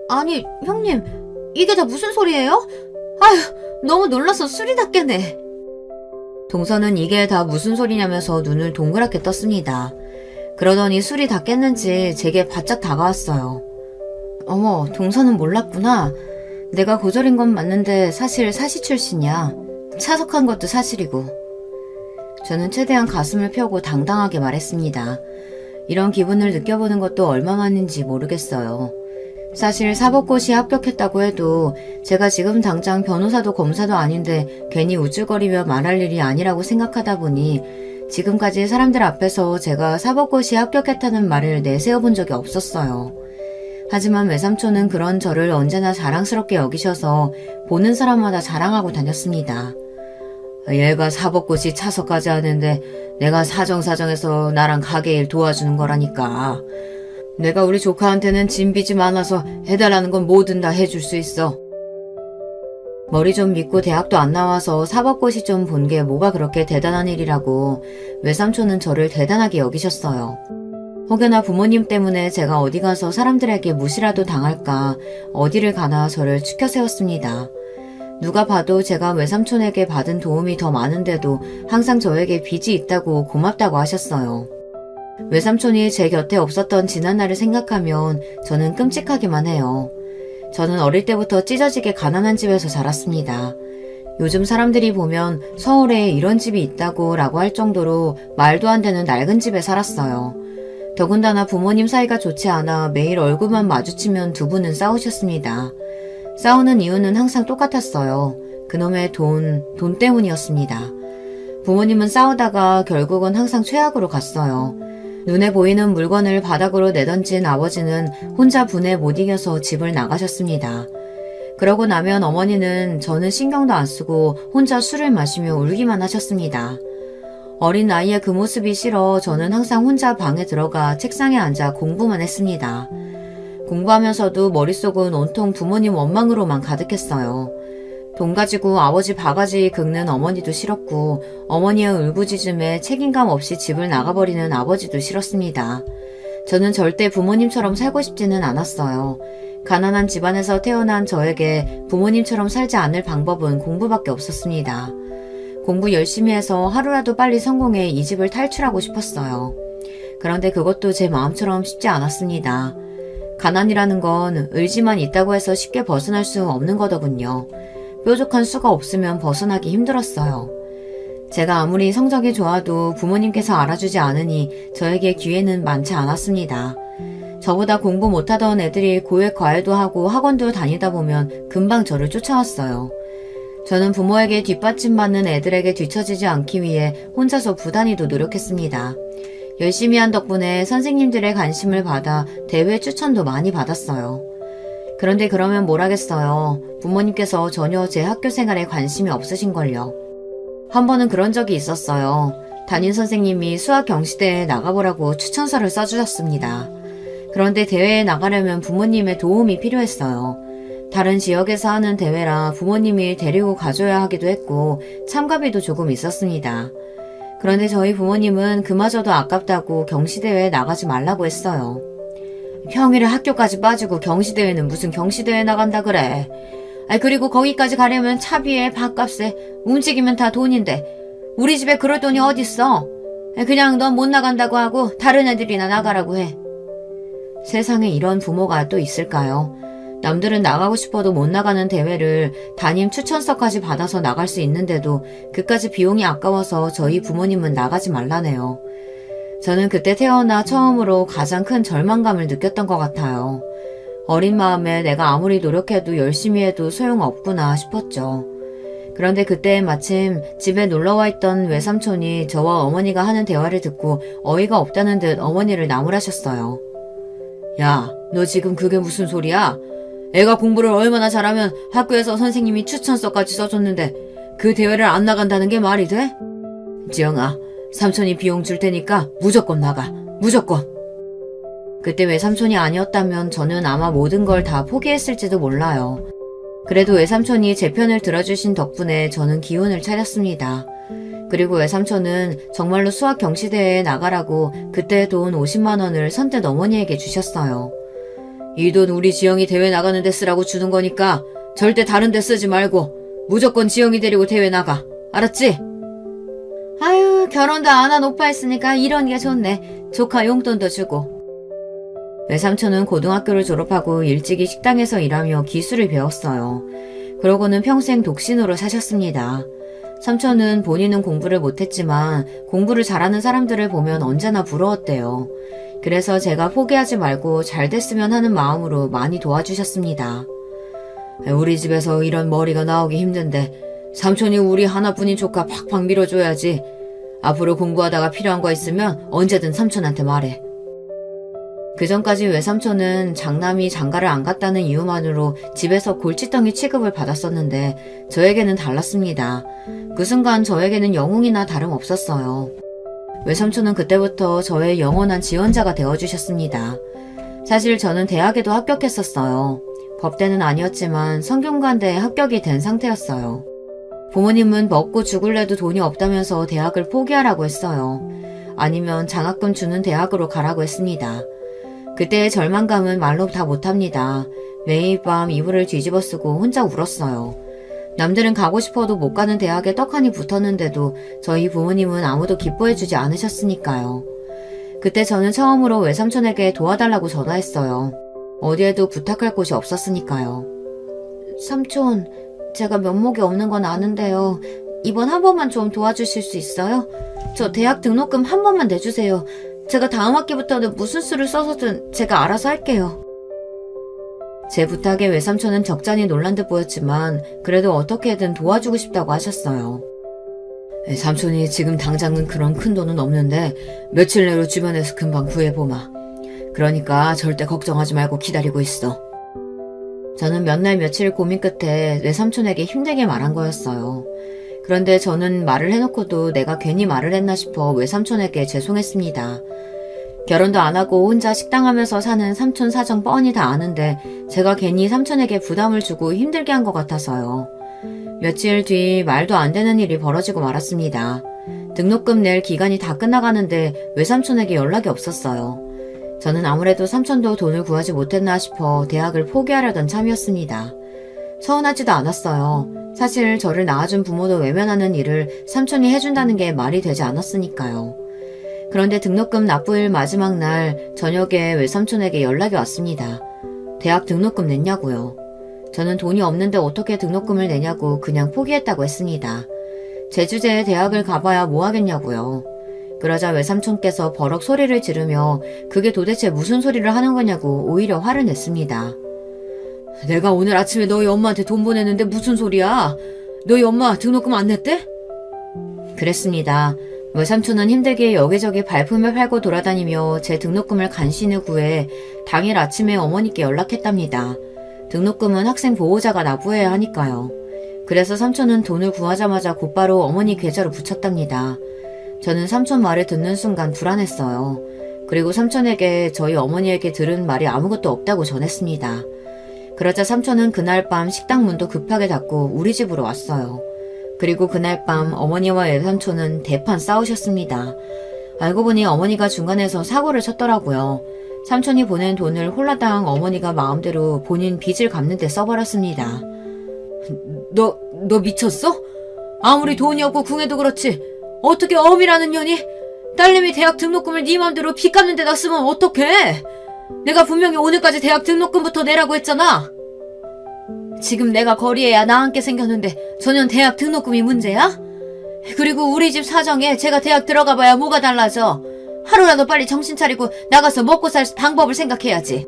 아니 형님, 이게 다 무슨 소리예요? 아휴, 너무 놀라서 술이 다 깨네. 동서는 이게 다 무슨 소리냐면서 눈을 동그랗게 떴습니다. 그러더니 술이 다 깼는지 제게 바짝 다가왔어요. 어머, 동서는 몰랐구나. 내가 고졸인 건 맞는데 사실 사시 출신이야. 차석한 것도 사실이고. 저는 최대한 가슴을 펴고 당당하게 말했습니다. 이런 기분을 느껴보는 것도 얼마만인지 모르겠어요. 사실 사법고시 합격했다고 해도 제가 지금 당장 변호사도 검사도 아닌데 괜히 우쭐거리며 말할 일이 아니라고 생각하다 보니 지금까지 사람들 앞에서 제가 사법고시 합격했다는 말을 내세워본 적이 없었어요. 하지만 외삼촌은 그런 저를 언제나 자랑스럽게 여기셔서 보는 사람마다 자랑하고 다녔습니다. 얘가 사법고시 차서까지 하는데 내가 사정사정해서 나랑 가게 일 도와주는 거라니까. 내가 우리 조카한테는 진 빚이 많아서 해달라는 건 뭐든 다 해줄 수 있어. 머리 좀 믿고 대학도 안 나와서 사법고시 좀 본 게 뭐가 그렇게 대단한 일이라고 외삼촌은 저를 대단하게 여기셨어요. 혹여나 부모님 때문에 제가 어디 가서 사람들에게 무시라도 당할까 어디를 가나 저를 추켜 세웠습니다. 누가 봐도 제가 외삼촌에게 받은 도움이 더 많은데도 항상 저에게 빚이 있다고 고맙다고 하셨어요. 외삼촌이 제 곁에 없었던 지난날을 생각하면 저는 끔찍하기만 해요. 저는 어릴 때부터 찢어지게 가난한 집에서 자랐습니다. 요즘 사람들이 보면 서울에 이런 집이 있다고 라고 할 정도로 말도 안 되는 낡은 집에 살았어요. 더군다나 부모님 사이가 좋지 않아 매일 얼굴만 마주치면 두 분은 싸우셨습니다. 싸우는 이유는 항상 똑같았어요. 그놈의 돈 때문이었습니다. 부모님은 싸우다가 결국은 항상 최악으로 갔어요. 눈에 보이는 물건을 바닥으로 내던진 아버지는 혼자 분에 못 이겨서 집을 나가셨습니다. 그러고 나면 어머니는 저는 신경도 안 쓰고 혼자 술을 마시며 울기만 하셨습니다. 어린 나이에 그 모습이 싫어 저는 항상 혼자 방에 들어가 책상에 앉아 공부만 했습니다. 공부하면서도 머릿속은 온통 부모님 원망으로만 가득했어요. 돈 가지고 아버지 바가지 긁는 어머니도 싫었고 어머니의 울부짖음에 책임감 없이 집을 나가버리는 아버지도 싫었습니다. 저는 절대 부모님처럼 살고 싶지는 않았어요. 가난한 집안에서 태어난 저에게 부모님처럼 살지 않을 방법은 공부밖에 없었습니다. 공부 열심히 해서 하루라도 빨리 성공해 이 집을 탈출하고 싶었어요. 그런데 그것도 제 마음처럼 쉽지 않았습니다. 가난이라는 건 의지만 있다고 해서 쉽게 벗어날 수 없는 거더군요. 뾰족한 수가 없으면 벗어나기 힘들었어요. 제가 아무리 성적이 좋아도 부모님께서 알아주지 않으니 저에게 기회는 많지 않았습니다. 저보다 공부 못하던 애들이 고액 과외도 하고 학원도 다니다 보면 금방 저를 쫓아왔어요. 저는 부모에게 뒷받침받는 애들에게 뒤처지지 않기 위해 혼자서 부단히도 노력했습니다. 열심히 한 덕분에 선생님들의 관심을 받아 대회 추천도 많이 받았어요. 그런데 그러면 뭘 하겠어요. 부모님께서 전혀 제 학교 생활에 관심이 없으신걸요. 한 번은 그런 적이 있었어요. 담임 선생님이 수학 경시대회에 나가보라고 추천서를 써주셨습니다. 그런데 대회에 나가려면 부모님의 도움이 필요했어요. 다른 지역에서 하는 대회라 부모님이 데리고 가줘야 하기도 했고 참가비도 조금 있었습니다. 그런데 저희 부모님은 그마저도 아깝다고 경시대회에 나가지 말라고 했어요. 평일에 학교까지 빠지고 경시대회는 무슨 경시대회 나간다 그래. 그리고 거기까지 가려면 차비에 밥값에 움직이면 다 돈인데 우리 집에 그럴 돈이 어딨어. 그냥 넌 못 나간다고 하고 다른 애들이나 나가라고 해. 세상에 이런 부모가 또 있을까요? 남들은 나가고 싶어도 못 나가는 대회를 담임 추천서까지 받아서 나갈 수 있는데도 그까지 비용이 아까워서 저희 부모님은 나가지 말라네요. 저는 그때 태어나 처음으로 가장 큰 절망감을 느꼈던 것 같아요. 어린 마음에 내가 아무리 노력해도 열심히 해도 소용없구나 싶었죠. 그런데 그때 마침 집에 놀러와 있던 외삼촌이 저와 어머니가 하는 대화를 듣고 어이가 없다는 듯 어머니를 나무라셨어요. 야, 너 지금 그게 무슨 소리야? 애가 공부를 얼마나 잘하면 학교에서 선생님이 추천서까지 써줬는데 그 대회를 안 나간다는 게 말이 돼? 지영아, 삼촌이 비용 줄 테니까 무조건 나가. 무조건. 그때 외삼촌이 아니었다면 저는 아마 모든 걸 다 포기했을지도 몰라요. 그래도 외삼촌이 제 편을 들어주신 덕분에 저는 기운을 차렸습니다. 그리고 외삼촌은 정말로 수학 경시대회에 나가라고 그때 돈 50만 원을 선뜻 어머니에게 주셨어요. 이 돈 우리 지영이 대회 나가는 데 쓰라고 주는 거니까 절대 다른 데 쓰지 말고 무조건 지영이 데리고 대회 나가. 알았지? 아유, 결혼도 안 한 오빠 했으니까 이런 게 좋네. 조카 용돈도 주고. 외삼촌은 고등학교를 졸업하고 일찍이 식당에서 일하며 기술을 배웠어요. 그러고는 평생 독신으로 사셨습니다. 삼촌은 본인은 공부를 못했지만 공부를 잘하는 사람들을 보면 언제나 부러웠대요. 그래서 제가 포기하지 말고 잘 됐으면 하는 마음으로 많이 도와주셨습니다. 우리 집에서 이런 머리가 나오기 힘든데 삼촌이 우리 하나뿐인 조카 팍팍 밀어줘야지. 앞으로 공부하다가 필요한 거 있으면 언제든 삼촌한테 말해. 그전까지 외삼촌은 장남이 장가를 안 갔다는 이유만으로 집에서 골칫덩이 취급을 받았었는데 저에게는 달랐습니다. 그 순간 저에게는 영웅이나 다름없었어요. 외삼촌은 그때부터 저의 영원한 지원자가 되어주셨습니다. 사실 저는 대학에도 합격했었어요. 법대는 아니었지만 성균관대에 합격이 된 상태였어요. 부모님은 먹고 죽을래도 돈이 없다면서 대학을 포기하라고 했어요. 아니면 장학금 주는 대학으로 가라고 했습니다. 그때의 절망감은 말로 다 못합니다. 매일 밤 이불을 뒤집어 쓰고 혼자 울었어요. 남들은 가고 싶어도 못 가는 대학에 떡하니 붙었는데도 저희 부모님은 아무도 기뻐해주지 않으셨으니까요. 그때 저는 처음으로 외삼촌에게 도와달라고 전화했어요. 어디에도 부탁할 곳이 없었으니까요. 삼촌, 제가 면목이 없는 건 아는데요. 이번 한 번만 좀 도와주실 수 있어요? 저 대학 등록금 한 번만 내주세요. 제가 다음 학기부터는 무슨 수를 써서든 제가 알아서 할게요. 제 부탁에 외삼촌은 적잖이 놀란 듯 보였지만 그래도 어떻게든 도와주고 싶다고 하셨어요. 삼촌이 지금 당장은 그런 큰 돈은 없는데 며칠 내로 주변에서 금방 구해보마. 그러니까 절대 걱정하지 말고 기다리고 있어. 저는 몇 날 며칠 고민 끝에 외삼촌에게 힘들게 말한 거였어요. 그런데 저는 말을 해놓고도 내가 괜히 말을 했나 싶어 외삼촌에게 죄송했습니다. 결혼도 안 하고 혼자 식당하면서 사는 삼촌 사정 뻔히 다 아는데 제가 괜히 삼촌에게 부담을 주고 힘들게 한 것 같아서요. 며칠 뒤 말도 안 되는 일이 벌어지고 말았습니다. 등록금 낼 기간이 다 끝나가는데 외삼촌에게 연락이 없었어요. 저는 아무래도 삼촌도 돈을 구하지 못했나 싶어 대학을 포기하려던 참이었습니다. 서운하지도 않았어요. 사실 저를 낳아준 부모도 외면하는 일을 삼촌이 해준다는 게 말이 되지 않았으니까요. 그런데 등록금 납부일 마지막 날 저녁에 외삼촌에게 연락이 왔습니다. 대학 등록금 냈냐고요. 저는 돈이 없는데 어떻게 등록금을 내냐고 그냥 포기했다고 했습니다. 제 주제에 대학을 가봐야 뭐 하겠냐고요. 그러자 외삼촌께서 버럭 소리를 지르며 그게 도대체 무슨 소리를 하는 거냐고 오히려 화를 냈습니다. 내가 오늘 아침에 너희 엄마한테 돈 보냈는데 무슨 소리야? 너희 엄마 등록금 안 냈대? 그랬습니다. 외삼촌은 힘들게 여기저기 발품을 팔고 돌아다니며 제 등록금을 간신히 구해 당일 아침에 어머니께 연락했답니다. 등록금은 학생 보호자가 납부해야 하니까요. 그래서 삼촌은 돈을 구하자마자 곧바로 어머니 계좌로 붙였답니다. 저는 삼촌 말을 듣는 순간 불안했어요. 그리고 삼촌에게 저희 어머니에게 들은 말이 아무것도 없다고 전했습니다. 그러자 삼촌은 그날 밤 식당 문도 급하게 닫고 우리 집으로 왔어요. 그리고 그날 밤 어머니와 외삼촌은 대판 싸우셨습니다. 알고 보니 어머니가 중간에서 사고를 쳤더라고요. 삼촌이 보낸 돈을 홀라당 어머니가 마음대로 본인 빚을 갚는 데 써버렸습니다. 너 미쳤어? 아무리 돈이 없고 궁해도 그렇지 어떻게 어미라는 년이 딸내미 대학 등록금을 네 맘대로 빚 갚는 데다 쓰면 어떡해? 내가 분명히 오늘까지 대학 등록금부터 내라고 했잖아. 지금 내가 거리에야 나앉게 생겼는데 전혀 대학 등록금이 문제야? 그리고 우리 집 사정에 제가 대학 들어가봐야 뭐가 달라져. 하루라도 빨리 정신 차리고 나가서 먹고 살 방법을 생각해야지.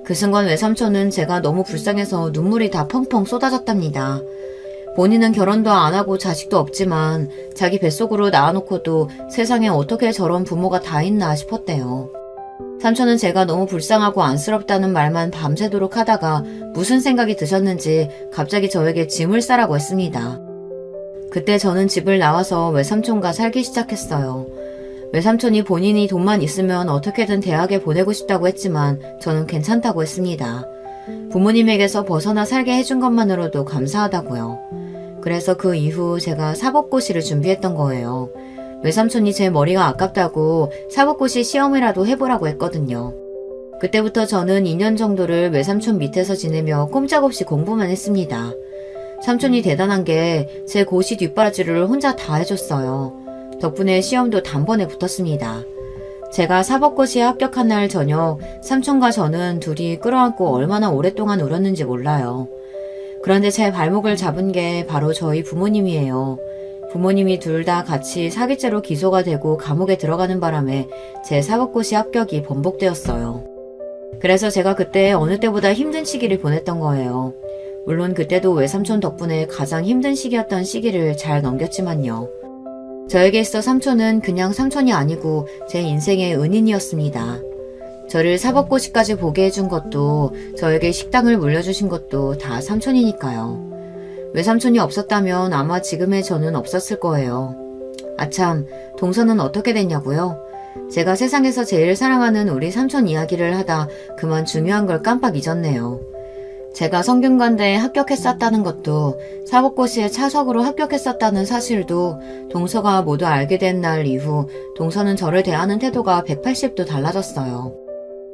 그 순간 외삼촌은 제가 너무 불쌍해서 눈물이 다 펑펑 쏟아졌답니다. 본인은 결혼도 안 하고 자식도 없지만 자기 뱃속으로 낳아놓고도 세상에 어떻게 저런 부모가 다 있나 싶었대요. 삼촌은 제가 너무 불쌍하고 안쓰럽다는 말만 밤새도록 하다가 무슨 생각이 드셨는지 갑자기 저에게 짐을 싸라고 했습니다. 그때 저는 집을 나와서 외삼촌과 살기 시작했어요. 외삼촌이 본인이 돈만 있으면 어떻게든 대학에 보내고 싶다고 했지만 저는 괜찮다고 했습니다. 부모님에게서 벗어나 살게 해준 것만으로도 감사하다고요. 그래서 그 이후 제가 사법고시를 준비했던 거예요. 외삼촌이 제 머리가 아깝다고 사법고시 시험이라도 해보라고 했거든요. 그때부터 저는 2년 정도를 외삼촌 밑에서 지내며 꼼짝없이 공부만 했습니다. 삼촌이 대단한 게 제 고시 뒷바라지를 혼자 다 해줬어요. 덕분에 시험도 단번에 붙었습니다. 제가 사법고시에 합격한 날 저녁 삼촌과 저는 둘이 끌어안고 얼마나 오랫동안 울었는지 몰라요. 그런데 제 발목을 잡은 게 바로 저희 부모님이에요. 부모님이 둘 다 같이 사기죄로 기소가 되고 감옥에 들어가는 바람에 제 사법고시 합격이 번복되었어요. 그래서 제가 그때 어느 때보다 힘든 시기를 보냈던 거예요. 물론 그때도 외삼촌 덕분에 가장 힘든 시기였던 시기를 잘 넘겼지만요. 저에게 있어 삼촌은 그냥 삼촌이 아니고 제 인생의 은인이었습니다. 저를 사법고시까지 보게 해준 것도 저에게 식당을 물려주신 것도 다 삼촌이니까요. 외삼촌이 없었다면 아마 지금의 저는 없었을 거예요. 아참, 동서는 어떻게 됐냐고요? 제가 세상에서 제일 사랑하는 우리 삼촌 이야기를 하다 그만 중요한 걸 깜빡 잊었네요. 제가 성균관대에 합격했었다는 것도 사법고시에 차석으로 합격했었다는 사실도 동서가 모두 알게 된 날 이후 동서는 저를 대하는 태도가 180도 달라졌어요.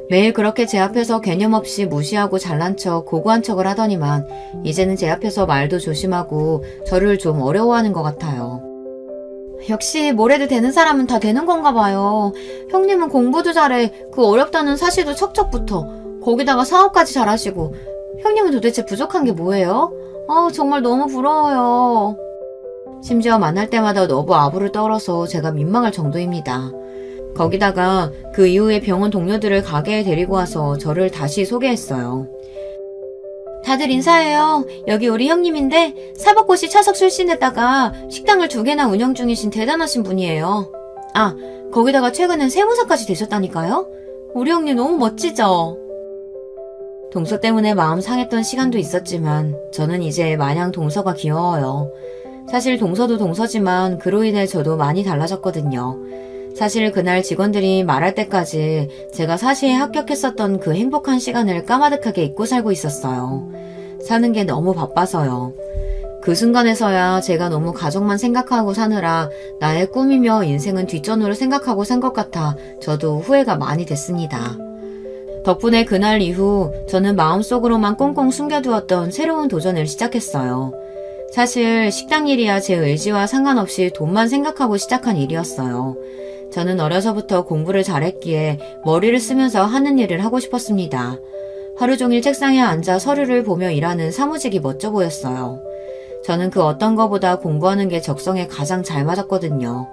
매일 그렇게 제 앞에서 개념 없이 무시하고 잘난 척 고고한 척을 하더니만 이제는 제 앞에서 말도 조심하고 저를 좀 어려워하는 것 같아요. 역시 뭘 해도 되는 사람은 다 되는 건가 봐요. 형님은 공부도 잘해. 그 어렵다는 사실도 척척 붙어. 거기다가 사업까지 잘하시고. 형님은 도대체 부족한 게 뭐예요? 정말 너무 부러워요. 심지어 만날 때마다 너무 아부를 떨어서 제가 민망할 정도입니다. 거기다가 그 이후에 병원 동료들을 가게에 데리고 와서 저를 다시 소개했어요. 다들 인사해요. 여기 우리 형님인데 사법고시 차석 출신에다가 식당을 2개나 운영 중이신 대단하신 분이에요. 아, 거기다가 최근엔 세무사까지 되셨다니까요? 우리 형님 너무 멋지죠? 동서 때문에 마음 상했던 시간도 있었지만 저는 이제 마냥 동서가 귀여워요. 사실 동서도 동서지만 그로 인해 저도 많이 달라졌거든요. 사실 그날 직원들이 말할 때까지 제가 사시에 합격했었던 그 행복한 시간을 까마득하게 잊고 살고 있었어요. 사는 게 너무 바빠서요. 그 순간에서야 제가 너무 가족만 생각하고 사느라 나의 꿈이며 인생은 뒷전으로 생각하고 산 것 같아 저도 후회가 많이 됐습니다. 덕분에 그날 이후 저는 마음속으로만 꽁꽁 숨겨두었던 새로운 도전을 시작했어요. 사실 식당 일이야 제 의지와 상관없이 돈만 생각하고 시작한 일이었어요. 저는 어려서부터 공부를 잘했기에 머리를 쓰면서 하는 일을 하고 싶었습니다. 하루 종일 책상에 앉아 서류를 보며 일하는 사무직이 멋져 보였어요. 저는 그 어떤 것보다 공부하는 게 적성에 가장 잘 맞았거든요.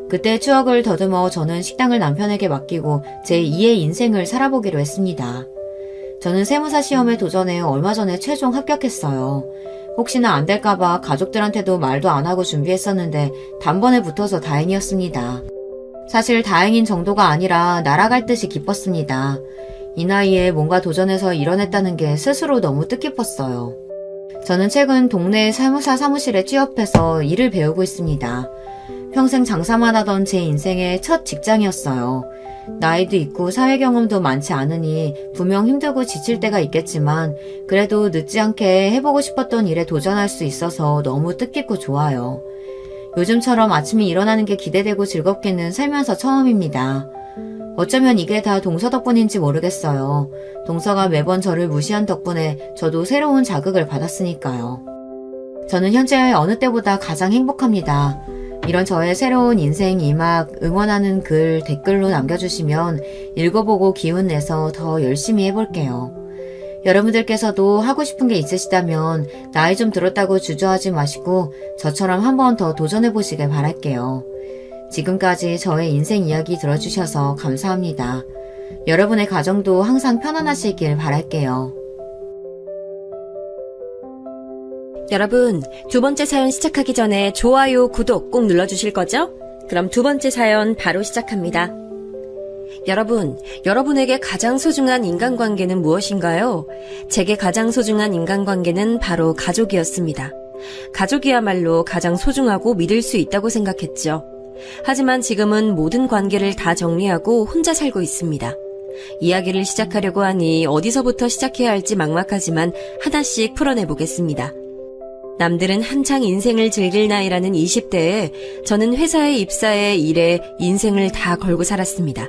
그때의 추억을 더듬어 저는 식당을 남편에게 맡기고 제 2의 인생을 살아보기로 했습니다. 저는 세무사 시험에 도전해 얼마 전에 최종 합격했어요. 혹시나 안 될까봐 가족들한테도 말도 안 하고 준비했었는데 단번에 붙어서 다행이었습니다. 사실 다행인 정도가 아니라 날아갈 듯이 기뻤습니다. 이 나이에 뭔가 도전해서 이뤄냈다는 게 스스로 너무 뜻깊었어요. 저는 최근 동네 세무사 사무실에 취업해서 일을 배우고 있습니다. 평생 장사만 하던 제 인생의 첫 직장이었어요. 나이도 있고 사회 경험도 많지 않으니 분명 힘들고 지칠 때가 있겠지만 그래도 늦지 않게 해보고 싶었던 일에 도전할 수 있어서 너무 뜻깊고 좋아요. 요즘처럼 아침에 일어나는 게 기대되고 즐겁기는 살면서 처음입니다. 어쩌면 이게 다 동서 덕분인지 모르겠어요. 동서가 매번 저를 무시한 덕분에 저도 새로운 자극을 받았으니까요. 저는 현재 어느 때보다 가장 행복합니다. 이런 저의 새로운 인생 2막 응원하는 글 댓글로 남겨주시면 읽어보고 기운내서 더 열심히 해볼게요. 여러분들께서도 하고 싶은 게 있으시다면 나이 좀 들었다고 주저하지 마시고 저처럼 한 번 더 도전해보시길 바랄게요. 지금까지 저의 인생 이야기 들어주셔서 감사합니다. 여러분의 가정도 항상 편안하시길 바랄게요. 여러분, 두 번째 사연 시작하기 전에 좋아요, 구독 꼭 눌러주실 거죠? 그럼 두 번째 사연 바로 시작합니다. 여러분, 여러분에게 가장 소중한 인간관계는 무엇인가요? 제게 가장 소중한 인간관계는 바로 가족이었습니다. 가족이야말로 가장 소중하고 믿을 수 있다고 생각했죠. 하지만 지금은 모든 관계를 다 정리하고 혼자 살고 있습니다. 이야기를 시작하려고 하니 어디서부터 시작해야 할지 막막하지만 하나씩 풀어내보겠습니다. 남들은 한창 인생을 즐길 나이라는 20대에 저는 회사에 입사해 일에 인생을 다 걸고 살았습니다.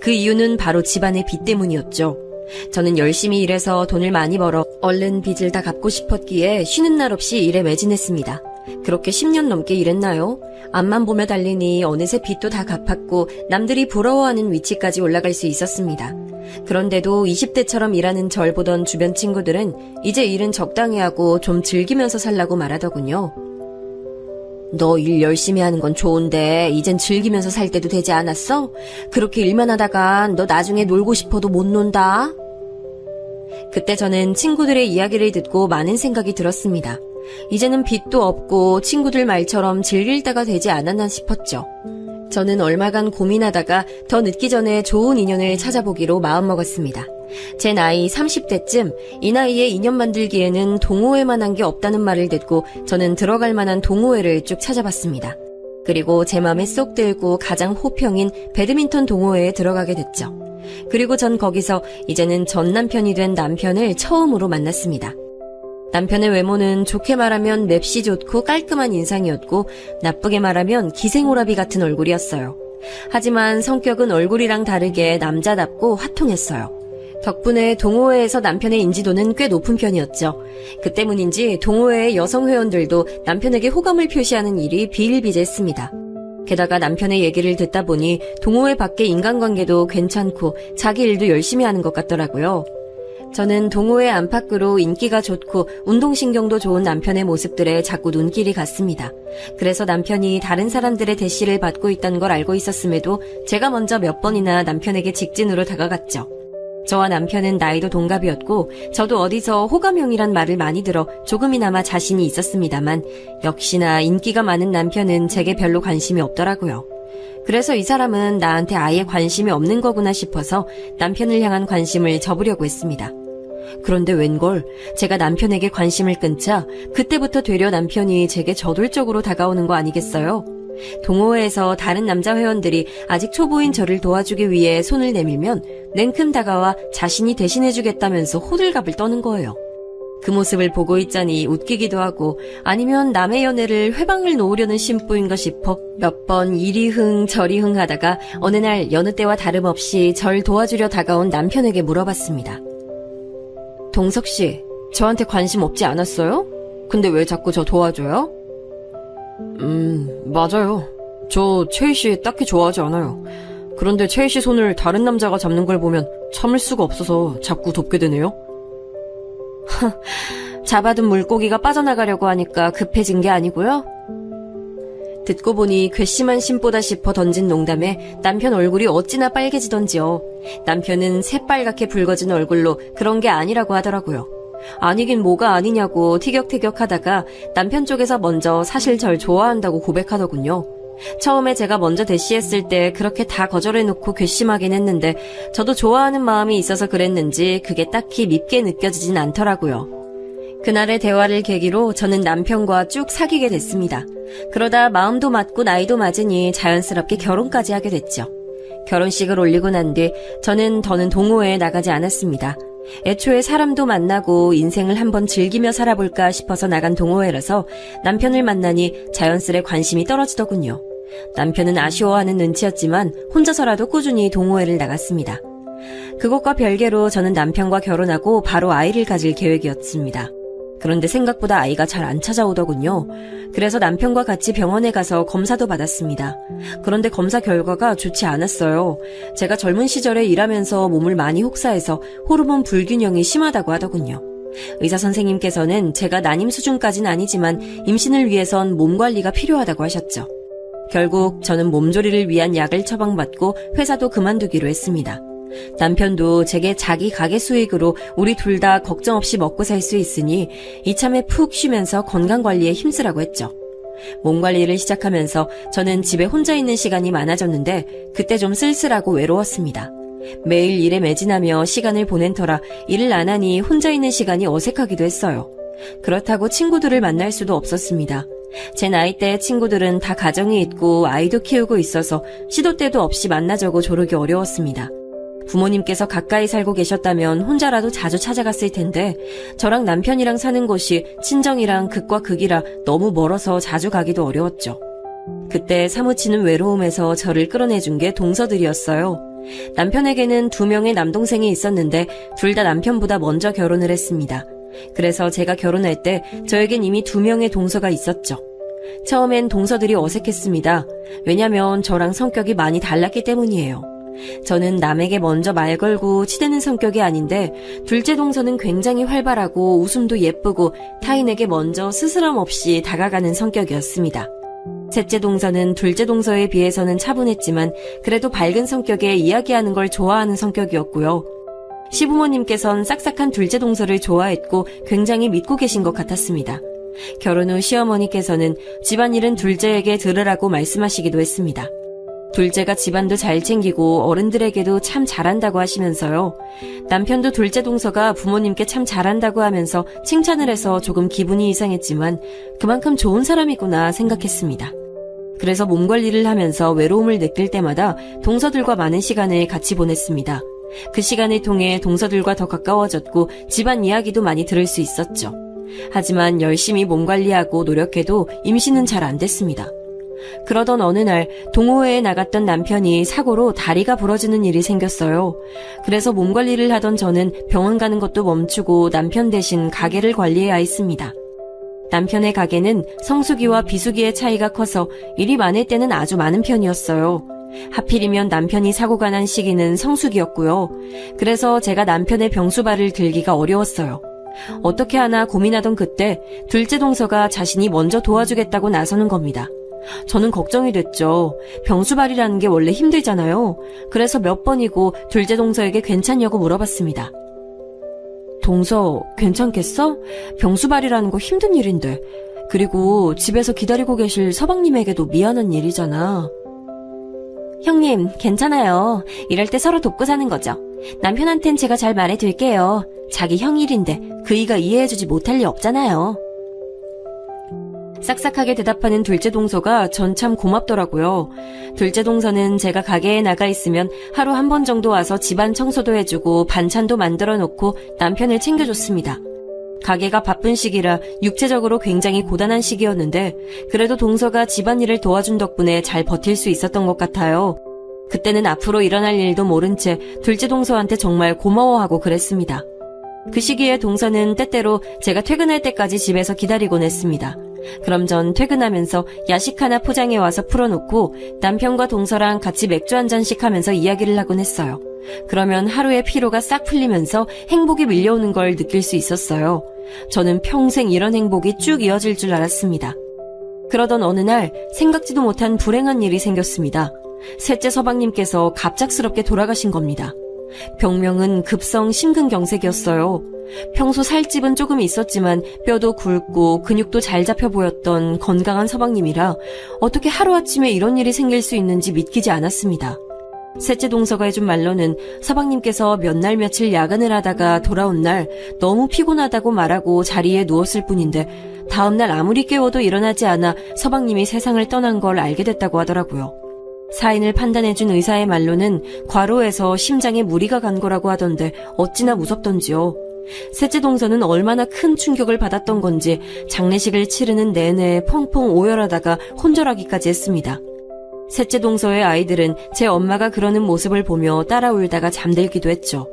그 이유는 바로 집안의 빚 때문이었죠. 저는 열심히 일해서 돈을 많이 벌어 얼른 빚을 다 갚고 싶었기에 쉬는 날 없이 일에 매진했습니다. 그렇게 10년 넘게 일했나요? 앞만 보며 달리니 어느새 빚도 다 갚았고 남들이 부러워하는 위치까지 올라갈 수 있었습니다. 그런데도 20대처럼 일하는 절 보던 주변 친구들은 이제 일은 적당히 하고 좀 즐기면서 살라고 말하더군요. 너 일 열심히 하는 건 좋은데 이젠 즐기면서 살 때도 되지 않았어? 그렇게 일만 하다간 너 나중에 놀고 싶어도 못 논다. 그때 저는 친구들의 이야기를 듣고 많은 생각이 들었습니다. 이제는 빚도 없고 친구들 말처럼 즐길 때가 되지 않았나 싶었죠. 저는 얼마간 고민하다가 더 늦기 전에 좋은 인연을 찾아보기로 마음먹었습니다. 제 나이 30대쯤 이 나이에 인연 만들기에는 동호회만 한 게 없다는 말을 듣고 저는 들어갈 만한 동호회를 쭉 찾아봤습니다. 그리고 제 맘에 쏙 들고 가장 호평인 배드민턴 동호회에 들어가게 됐죠. 그리고 전 거기서 이제는 전 남편이 된 남편을 처음으로 만났습니다. 남편의 외모는 좋게 말하면 맵시 좋고 깔끔한 인상이었고 나쁘게 말하면 기생오라비 같은 얼굴이었어요. 하지만 성격은 얼굴이랑 다르게 남자답고 화통했어요. 덕분에 동호회에서 남편의 인지도는 꽤 높은 편이었죠. 그 때문인지 동호회의 여성 회원들도 남편에게 호감을 표시하는 일이 비일비재했습니다. 게다가 남편의 얘기를 듣다 보니 동호회 밖의 인간관계도 괜찮고 자기 일도 열심히 하는 것 같더라고요. 저는 동호회 안팎으로 인기가 좋고 운동신경도 좋은 남편의 모습들에 자꾸 눈길이 갔습니다. 그래서 남편이 다른 사람들의 대시를 받고 있다는 걸 알고 있었음에도 제가 먼저 몇 번이나 남편에게 직진으로 다가갔죠. 저와 남편은 나이도 동갑이었고 저도 어디서 호감형이란 말을 많이 들어 조금이나마 자신이 있었습니다만 역시나 인기가 많은 남편은 제게 별로 관심이 없더라고요. 그래서 이 사람은 나한테 아예 관심이 없는 거구나 싶어서 남편을 향한 관심을 접으려고 했습니다. 그런데 웬걸 제가 남편에게 관심을 끊자 그때부터 되려 남편이 제게 저돌적으로 다가오는 거 아니겠어요? 동호회에서 다른 남자 회원들이 아직 초보인 저를 도와주기 위해 손을 내밀면 냉큼 다가와 자신이 대신해주겠다면서 호들갑을 떠는 거예요. 그 모습을 보고 있자니 웃기기도 하고 아니면 남의 연애를 회방을 놓으려는 심보인가 싶어 몇 번 이리 흥 저리 흥 하다가 어느 날 여느 때와 다름없이 절 도와주려 다가온 남편에게 물어봤습니다. 동석 씨, 저한테 관심 없지 않았어요? 근데 왜 자꾸 저 도와줘요? 맞아요. 저 채희 씨 딱히 좋아하지 않아요. 그런데 채희 씨 손을 다른 남자가 잡는 걸 보면 참을 수가 없어서 자꾸 돕게 되네요. 잡아둔 물고기가 빠져나가려고 하니까 급해진 게 아니고요. 듣고 보니 괘씸한 심보다 싶어 던진 농담에 남편 얼굴이 어찌나 빨개지던지요. 남편은 새빨갛게 붉어진 얼굴로 그런 게 아니라고 하더라고요. 아니긴 뭐가 아니냐고 티격태격하다가 남편 쪽에서 먼저 사실 절 좋아한다고 고백하더군요. 처음에 제가 먼저 대시했을 때 그렇게 다 거절해놓고 괘씸하긴 했는데 저도 좋아하는 마음이 있어서 그랬는지 그게 딱히 밉게 느껴지진 않더라고요. 그날의 대화를 계기로 저는 남편과 쭉 사귀게 됐습니다. 그러다 마음도 맞고 나이도 맞으니 자연스럽게 결혼까지 하게 됐죠. 결혼식을 올리고 난 뒤 저는 더는 동호회에 나가지 않았습니다. 애초에 사람도 만나고 인생을 한번 즐기며 살아볼까 싶어서 나간 동호회라서 남편을 만나니 자연스레 관심이 떨어지더군요. 남편은 아쉬워하는 눈치였지만 혼자서라도 꾸준히 동호회를 나갔습니다. 그것과 별개로 저는 남편과 결혼하고 바로 아이를 가질 계획이었습니다. 그런데 생각보다 아이가 잘 안 찾아오더군요. 그래서 남편과 같이 병원에 가서 검사도 받았습니다. 그런데 검사 결과가 좋지 않았어요. 제가 젊은 시절에 일하면서 몸을 많이 혹사해서 호르몬 불균형이 심하다고 하더군요. 의사 선생님께서는 제가 난임 수준까진 아니지만 임신을 위해선 몸 관리가 필요하다고 하셨죠. 결국 저는 몸조리를 위한 약을 처방받고 회사도 그만두기로 했습니다. 남편도 제게 자기 가게 수익으로 우리 둘 다 걱정 없이 먹고 살 수 있으니 이참에 푹 쉬면서 건강관리에 힘쓰라고 했죠. 몸관리를 시작하면서 저는 집에 혼자 있는 시간이 많아졌는데 그때 좀 쓸쓸하고 외로웠습니다. 매일 일에 매진하며 시간을 보낸 터라 일을 안 하니 혼자 있는 시간이 어색하기도 했어요. 그렇다고 친구들을 만날 수도 없었습니다. 제 나이대 친구들은 다 가정이 있고 아이도 키우고 있어서 시도 때도 없이 만나자고 조르기 어려웠습니다. 부모님께서 가까이 살고 계셨다면 혼자라도 자주 찾아갔을 텐데 저랑 남편이랑 사는 곳이 친정이랑 극과 극이라 너무 멀어서 자주 가기도 어려웠죠. 그때 사무치는 외로움에서 저를 끌어내준 게 동서들이었어요. 남편에게는 2명의 남동생이 있었는데 둘 다 남편보다 먼저 결혼을 했습니다. 그래서 제가 결혼할 때 저에겐 이미 2명의 동서가 있었죠. 처음엔 동서들이 어색했습니다. 왜냐면 저랑 성격이 많이 달랐기 때문이에요. 저는 남에게 먼저 말 걸고 치대는 성격이 아닌데 둘째 동서는 굉장히 활발하고 웃음도 예쁘고 타인에게 먼저 스스럼 없이 다가가는 성격이었습니다. 셋째 동서는 둘째 동서에 비해서는 차분했지만 그래도 밝은 성격에 이야기하는 걸 좋아하는 성격이었고요. 시부모님께선 싹싹한 둘째 동서를 좋아했고 굉장히 믿고 계신 것 같았습니다. 결혼 후 시어머니께서는 집안일은 둘째에게 들으라고 말씀하시기도 했습니다. 둘째가 집안도 잘 챙기고 어른들에게도 참 잘한다고 하시면서요. 남편도 둘째 동서가 부모님께 참 잘한다고 하면서 칭찬을 해서 조금 기분이 이상했지만 그만큼 좋은 사람이구나 생각했습니다. 그래서 몸 관리를 하면서 외로움을 느낄 때마다 동서들과 많은 시간을 같이 보냈습니다. 그 시간을 통해 동서들과 더 가까워졌고 집안 이야기도 많이 들을 수 있었죠. 하지만 열심히 몸 관리하고 노력해도 임신은 잘 안 됐습니다. 그러던 어느 날 동호회에 나갔던 남편이 사고로 다리가 부러지는 일이 생겼어요. 그래서 몸 관리를 하던 저는 병원 가는 것도 멈추고 남편 대신 가게를 관리해야 했습니다. 남편의 가게는 성수기와 비수기의 차이가 커서 일이 많을 때는 아주 많은 편이었어요. 하필이면 남편이 사고가 난 시기는 성수기였고요. 그래서 제가 남편의 병수발을 들기가 어려웠어요. 어떻게 하나 고민하던 그때 둘째 동서가 자신이 먼저 도와주겠다고 나서는 겁니다. 저는 걱정이 됐죠. 병수발이라는 게 원래 힘들잖아요. 그래서 몇 번이고 둘째 동서에게 괜찮냐고 물어봤습니다. 동서, 괜찮겠어? 병수발이라는 거 힘든 일인데. 그리고 집에서 기다리고 계실 서방님에게도 미안한 일이잖아. 형님, 괜찮아요. 이럴 때 서로 돕고 사는 거죠. 남편한텐 제가 잘 말해둘게요. 자기 형 일인데 그이가 이해해주지 못할 리 없잖아요. 싹싹하게 대답하는 둘째 동서가 전 참 고맙더라고요. 둘째 동서는 제가 가게에 나가 있으면 하루 한 번 정도 와서 집안 청소도 해주고 반찬도 만들어 놓고 남편을 챙겨줬습니다. 가게가 바쁜 시기라 육체적으로 굉장히 고단한 시기였는데 그래도 동서가 집안일을 도와준 덕분에 잘 버틸 수 있었던 것 같아요. 그때는 앞으로 일어날 일도 모른 채 둘째 동서한테 정말 고마워하고 그랬습니다. 그 시기에 동서는 때때로 제가 퇴근할 때까지 집에서 기다리곤 했습니다. 그럼 전 퇴근하면서 야식 하나 포장해 와서 풀어놓고 남편과 동서랑 같이 맥주 한 잔씩 하면서 이야기를 하곤 했어요. 그러면 하루의 피로가 싹 풀리면서 행복이 밀려오는 걸 느낄 수 있었어요. 저는 평생 이런 행복이 쭉 이어질 줄 알았습니다. 그러던 어느 날 생각지도 못한 불행한 일이 생겼습니다. 셋째 서방님께서 갑작스럽게 돌아가신 겁니다. 병명은 급성 심근경색이었어요. 평소 살집은 조금 있었지만 뼈도 굵고 근육도 잘 잡혀 보였던 건강한 서방님이라 어떻게 하루아침에 이런 일이 생길 수 있는지 믿기지 않았습니다. 셋째 동서가 해준 말로는 서방님께서 몇 날 며칠 야근을 하다가 돌아온 날 너무 피곤하다고 말하고 자리에 누웠을 뿐인데 다음날 아무리 깨워도 일어나지 않아 서방님이 세상을 떠난 걸 알게 됐다고 하더라고요. 사인을 판단해준 의사의 말로는 과로에서 심장에 무리가 간 거라고 하던데 어찌나 무섭던지요. 셋째 동서는 얼마나 큰 충격을 받았던 건지 장례식을 치르는 내내 펑펑 오열하다가 혼절하기까지 했습니다. 셋째 동서의 아이들은 제 엄마가 그러는 모습을 보며 따라 울다가 잠들기도 했죠.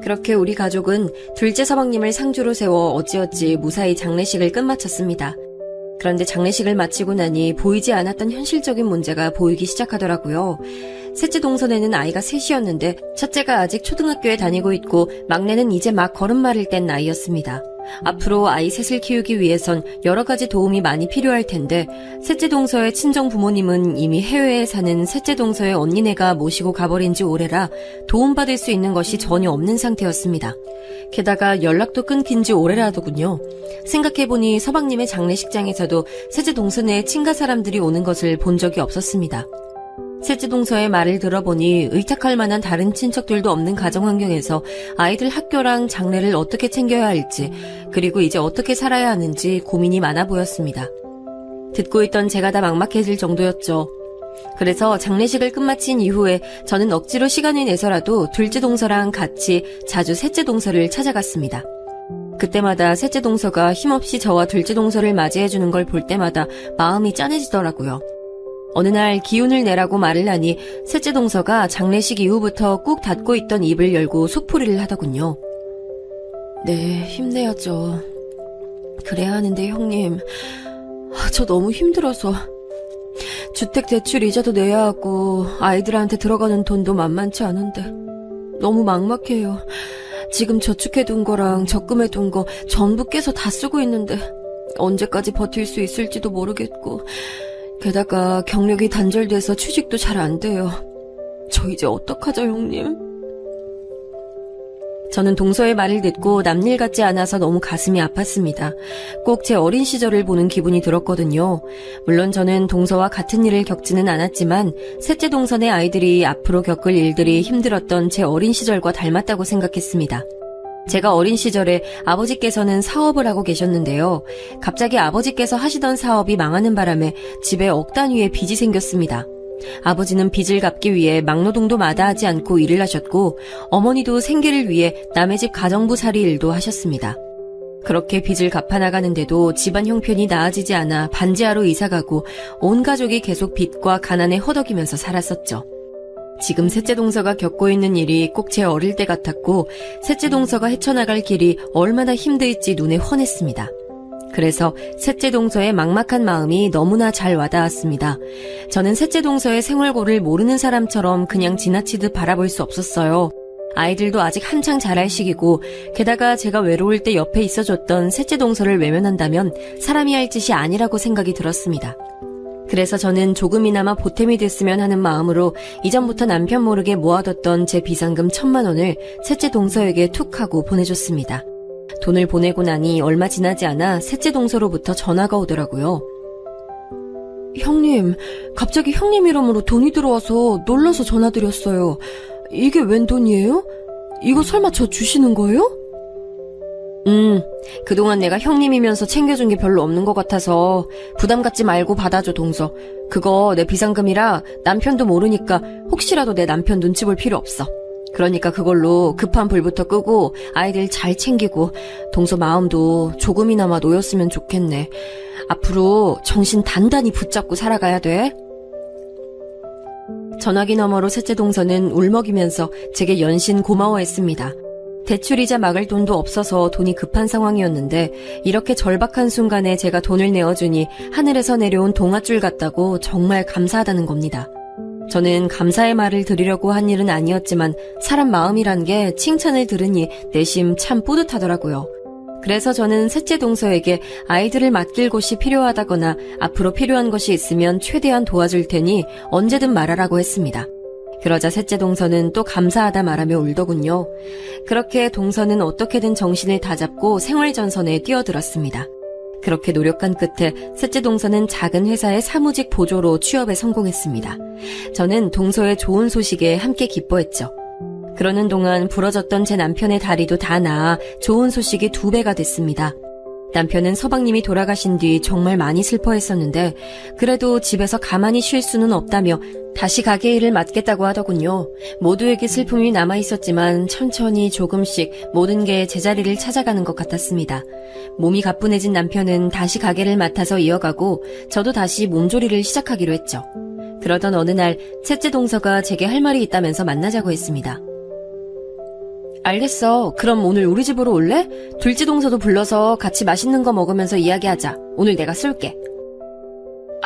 그렇게 우리 가족은 둘째 서방님을 상주로 세워 어찌어찌 무사히 장례식을 끝마쳤습니다. 그런데 장례식을 마치고 나니 보이지 않았던 현실적인 문제가 보이기 시작하더라고요. 셋째 동서에는 아이가 셋이었는데 첫째가 아직 초등학교에 다니고 있고 막내는 이제 막 걸음마를 뗀 나이였습니다. 앞으로 아이 셋을 키우기 위해선 여러 가지 도움이 많이 필요할 텐데 셋째 동서의 친정 부모님은 이미 해외에 사는 셋째 동서의 언니네가 모시고 가버린 지 오래라 도움받을 수 있는 것이 전혀 없는 상태였습니다. 게다가 연락도 끊긴 지 오래라더군요. 생각해보니 서방님의 장례식장에서도 셋째 동서네 친가 사람들이 오는 것을 본 적이 없었습니다. 셋째 동서의 말을 들어보니 의탁할 만한 다른 친척들도 없는 가정 환경에서 아이들 학교랑 장례를 어떻게 챙겨야 할지 그리고 이제 어떻게 살아야 하는지 고민이 많아 보였습니다. 듣고 있던 제가 다 막막해질 정도였죠. 그래서 장례식을 끝마친 이후에 저는 억지로 시간을 내서라도 둘째 동서랑 같이 자주 셋째 동서를 찾아갔습니다. 그때마다 셋째 동서가 힘없이 저와 둘째 동서를 맞이해주는 걸 볼 때마다 마음이 짠해지더라고요. 어느 날 기운을 내라고 말을 하니 셋째 동서가 장례식 이후부터 꾹 닫고 있던 입을 열고 속풀이를 하더군요. 네, 힘내야죠. 그래야 하는데 형님, 저 너무 힘들어서 주택 대출 이자도 내야 하고 아이들한테 들어가는 돈도 만만치 않은데 너무 막막해요. 지금 저축해둔 거랑 적금해둔 거 전부 깨서 다 쓰고 있는데 언제까지 버틸 수 있을지도 모르겠고 게다가 경력이 단절돼서 취직도 잘 안 돼요. 저 이제 어떡하죠, 형님? 저는 동서의 말을 듣고 남일 같지 않아서 너무 가슴이 아팠습니다. 꼭 제 어린 시절을 보는 기분이 들었거든요. 물론 저는 동서와 같은 일을 겪지는 않았지만 셋째 동서의 아이들이 앞으로 겪을 일들이 힘들었던 제 어린 시절과 닮았다고 생각했습니다. 제가 어린 시절에 아버지께서는 사업을 하고 계셨는데요. 갑자기 아버지께서 하시던 사업이 망하는 바람에 집에 억 단위의 빚이 생겼습니다. 아버지는 빚을 갚기 위해 막노동도 마다하지 않고 일을 하셨고 어머니도 생계를 위해 남의 집 가정부살이 일도 하셨습니다. 그렇게 빚을 갚아나가는데도 집안 형편이 나아지지 않아 반지하로 이사가고 온 가족이 계속 빚과 가난에 허덕이면서 살았었죠. 지금 셋째 동서가 겪고 있는 일이 꼭 제 어릴 때 같았고 셋째 동서가 헤쳐나갈 길이 얼마나 힘들지 눈에 훤했습니다. 그래서 셋째 동서의 막막한 마음이 너무나 잘 와닿았습니다. 저는 셋째 동서의 생활고를 모르는 사람처럼 그냥 지나치듯 바라볼 수 없었어요. 아이들도 아직 한창 자랄 시기고 게다가 제가 외로울 때 옆에 있어줬던 셋째 동서를 외면한다면 사람이 할 짓이 아니라고 생각이 들었습니다. 그래서 저는 조금이나마 보탬이 됐으면 하는 마음으로 이전부터 남편 모르게 모아뒀던 제 비상금 1,000만 원을 셋째 동서에게 툭 하고 보내줬습니다. 돈을 보내고 나니 얼마 지나지 않아 셋째 동서로부터 전화가 오더라고요. 형님, 갑자기 형님 이름으로 돈이 들어와서 놀라서 전화드렸어요. 이게 웬 돈이에요? 이거 설마 저 주시는 거예요? 그동안 내가 형님이면서 챙겨준 게 별로 없는 것 같아서 부담 갖지 말고 받아줘, 동서. 그거 내 비상금이라 남편도 모르니까 혹시라도 내 남편 눈치 볼 필요 없어. 그러니까 그걸로 급한 불부터 끄고 아이들 잘 챙기고 동서 마음도 조금이나마 놓였으면 좋겠네. 앞으로 정신 단단히 붙잡고 살아가야 돼. 전화기 너머로 셋째 동서는 울먹이면서 제게 연신 고마워했습니다. 대출이자 막을 돈도 없어서 돈이 급한 상황이었는데 이렇게 절박한 순간에 제가 돈을 내어주니 하늘에서 내려온 동아줄 같다고 정말 감사하다는 겁니다. 저는 감사의 말을 드리려고 한 일은 아니었지만 사람 마음이란 게 칭찬을 들으니 내심 참 뿌듯하더라고요. 그래서 저는 셋째 동서에게 아이들을 맡길 곳이 필요하다거나 앞으로 필요한 것이 있으면 최대한 도와줄 테니 언제든 말하라고 했습니다. 그러자 셋째 동서는 또 감사하다 말하며 울더군요. 그렇게 동서는 어떻게든 정신을 다잡고 생활전선에 뛰어들었습니다. 그렇게 노력한 끝에 셋째 동서는 작은 회사의 사무직 보조로 취업에 성공했습니다. 저는 동서의 좋은 소식에 함께 기뻐했죠. 그러는 동안 부러졌던 제 남편의 다리도 다 나아 좋은 소식이 2배가 됐습니다. 남편은 서방님이 돌아가신 뒤 정말 많이 슬퍼했었는데 그래도 집에서 가만히 쉴 수는 없다며 다시 가게 일을 맡겠다고 하더군요. 모두에게 슬픔이 남아있었지만 천천히 조금씩 모든 게 제자리를 찾아가는 것 같았습니다. 몸이 가뿐해진 남편은 다시 가게를 맡아서 이어가고 저도 다시 몸조리를 시작하기로 했죠. 그러던 어느 날 셋째 동서가 제게 할 말이 있다면서 만나자고 했습니다. 알겠어. 그럼 오늘 우리 집으로 올래? 둘째 동서도 불러서 같이 맛있는 거 먹으면서 이야기하자. 오늘 내가 쏠게.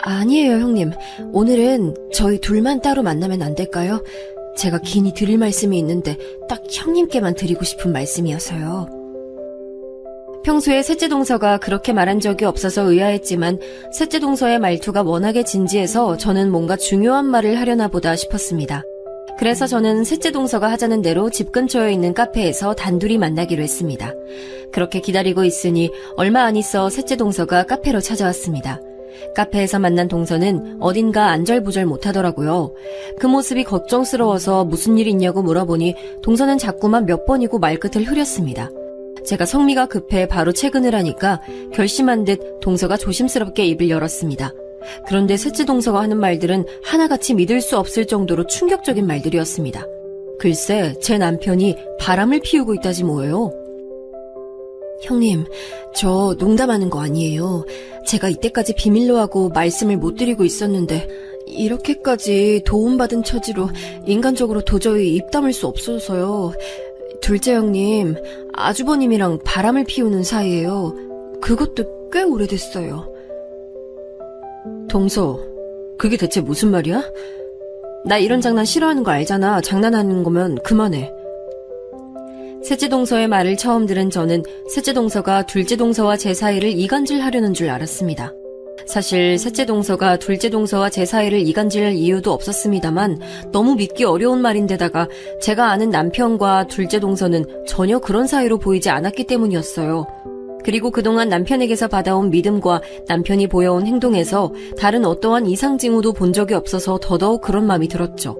아니에요, 형님. 오늘은 저희 둘만 따로 만나면 안 될까요? 제가 긴히 드릴 말씀이 있는데 딱 형님께만 드리고 싶은 말씀이어서요. 평소에 셋째 동서가 그렇게 말한 적이 없어서 의아했지만 셋째 동서의 말투가 워낙에 진지해서 저는 뭔가 중요한 말을 하려나 보다 싶었습니다. 그래서 저는 셋째 동서가 하자는 대로 집 근처에 있는 카페에서 단둘이 만나기로 했습니다. 그렇게 기다리고 있으니 얼마 안 있어 셋째 동서가 카페로 찾아왔습니다. 카페에서 만난 동서는 어딘가 안절부절 못하더라고요. 그 모습이 걱정스러워서 무슨 일 있냐고 물어보니 동서는 자꾸만 몇 번이고 말끝을 흐렸습니다. 제가 성미가 급해 바로 퇴근을 하니까 결심한 듯 동서가 조심스럽게 입을 열었습니다. 그런데 셋째 동서가 하는 말들은 하나같이 믿을 수 없을 정도로 충격적인 말들이었습니다. 글쎄, 제 남편이 바람을 피우고 있다지 뭐예요. 형님, 저 농담하는 거 아니에요. 제가 이때까지 비밀로 하고 말씀을 못 드리고 있었는데 이렇게까지 도움받은 처지로 인간적으로 도저히 입 다물 수 없어서요. 둘째 형님, 아주버님이랑 바람을 피우는 사이예요. 그것도 꽤 오래됐어요. 동서, 그게 대체 무슨 말이야? 나 이런 장난 싫어하는 거 알잖아. 장난하는 거면 그만해. 셋째 동서의 말을 처음 들은 저는 셋째 동서가 둘째 동서와 제 사이를 이간질하려는 줄 알았습니다. 사실 셋째 동서가 둘째 동서와 제 사이를 이간질할 이유도 없었습니다만 너무 믿기 어려운 말인데다가 제가 아는 남편과 둘째 동서는 전혀 그런 사이로 보이지 않았기 때문이었어요. 그리고 그동안 남편에게서 받아온 믿음과 남편이 보여온 행동에서 다른 어떠한 이상 징후도 본 적이 없어서 더더욱 그런 마음이 들었죠.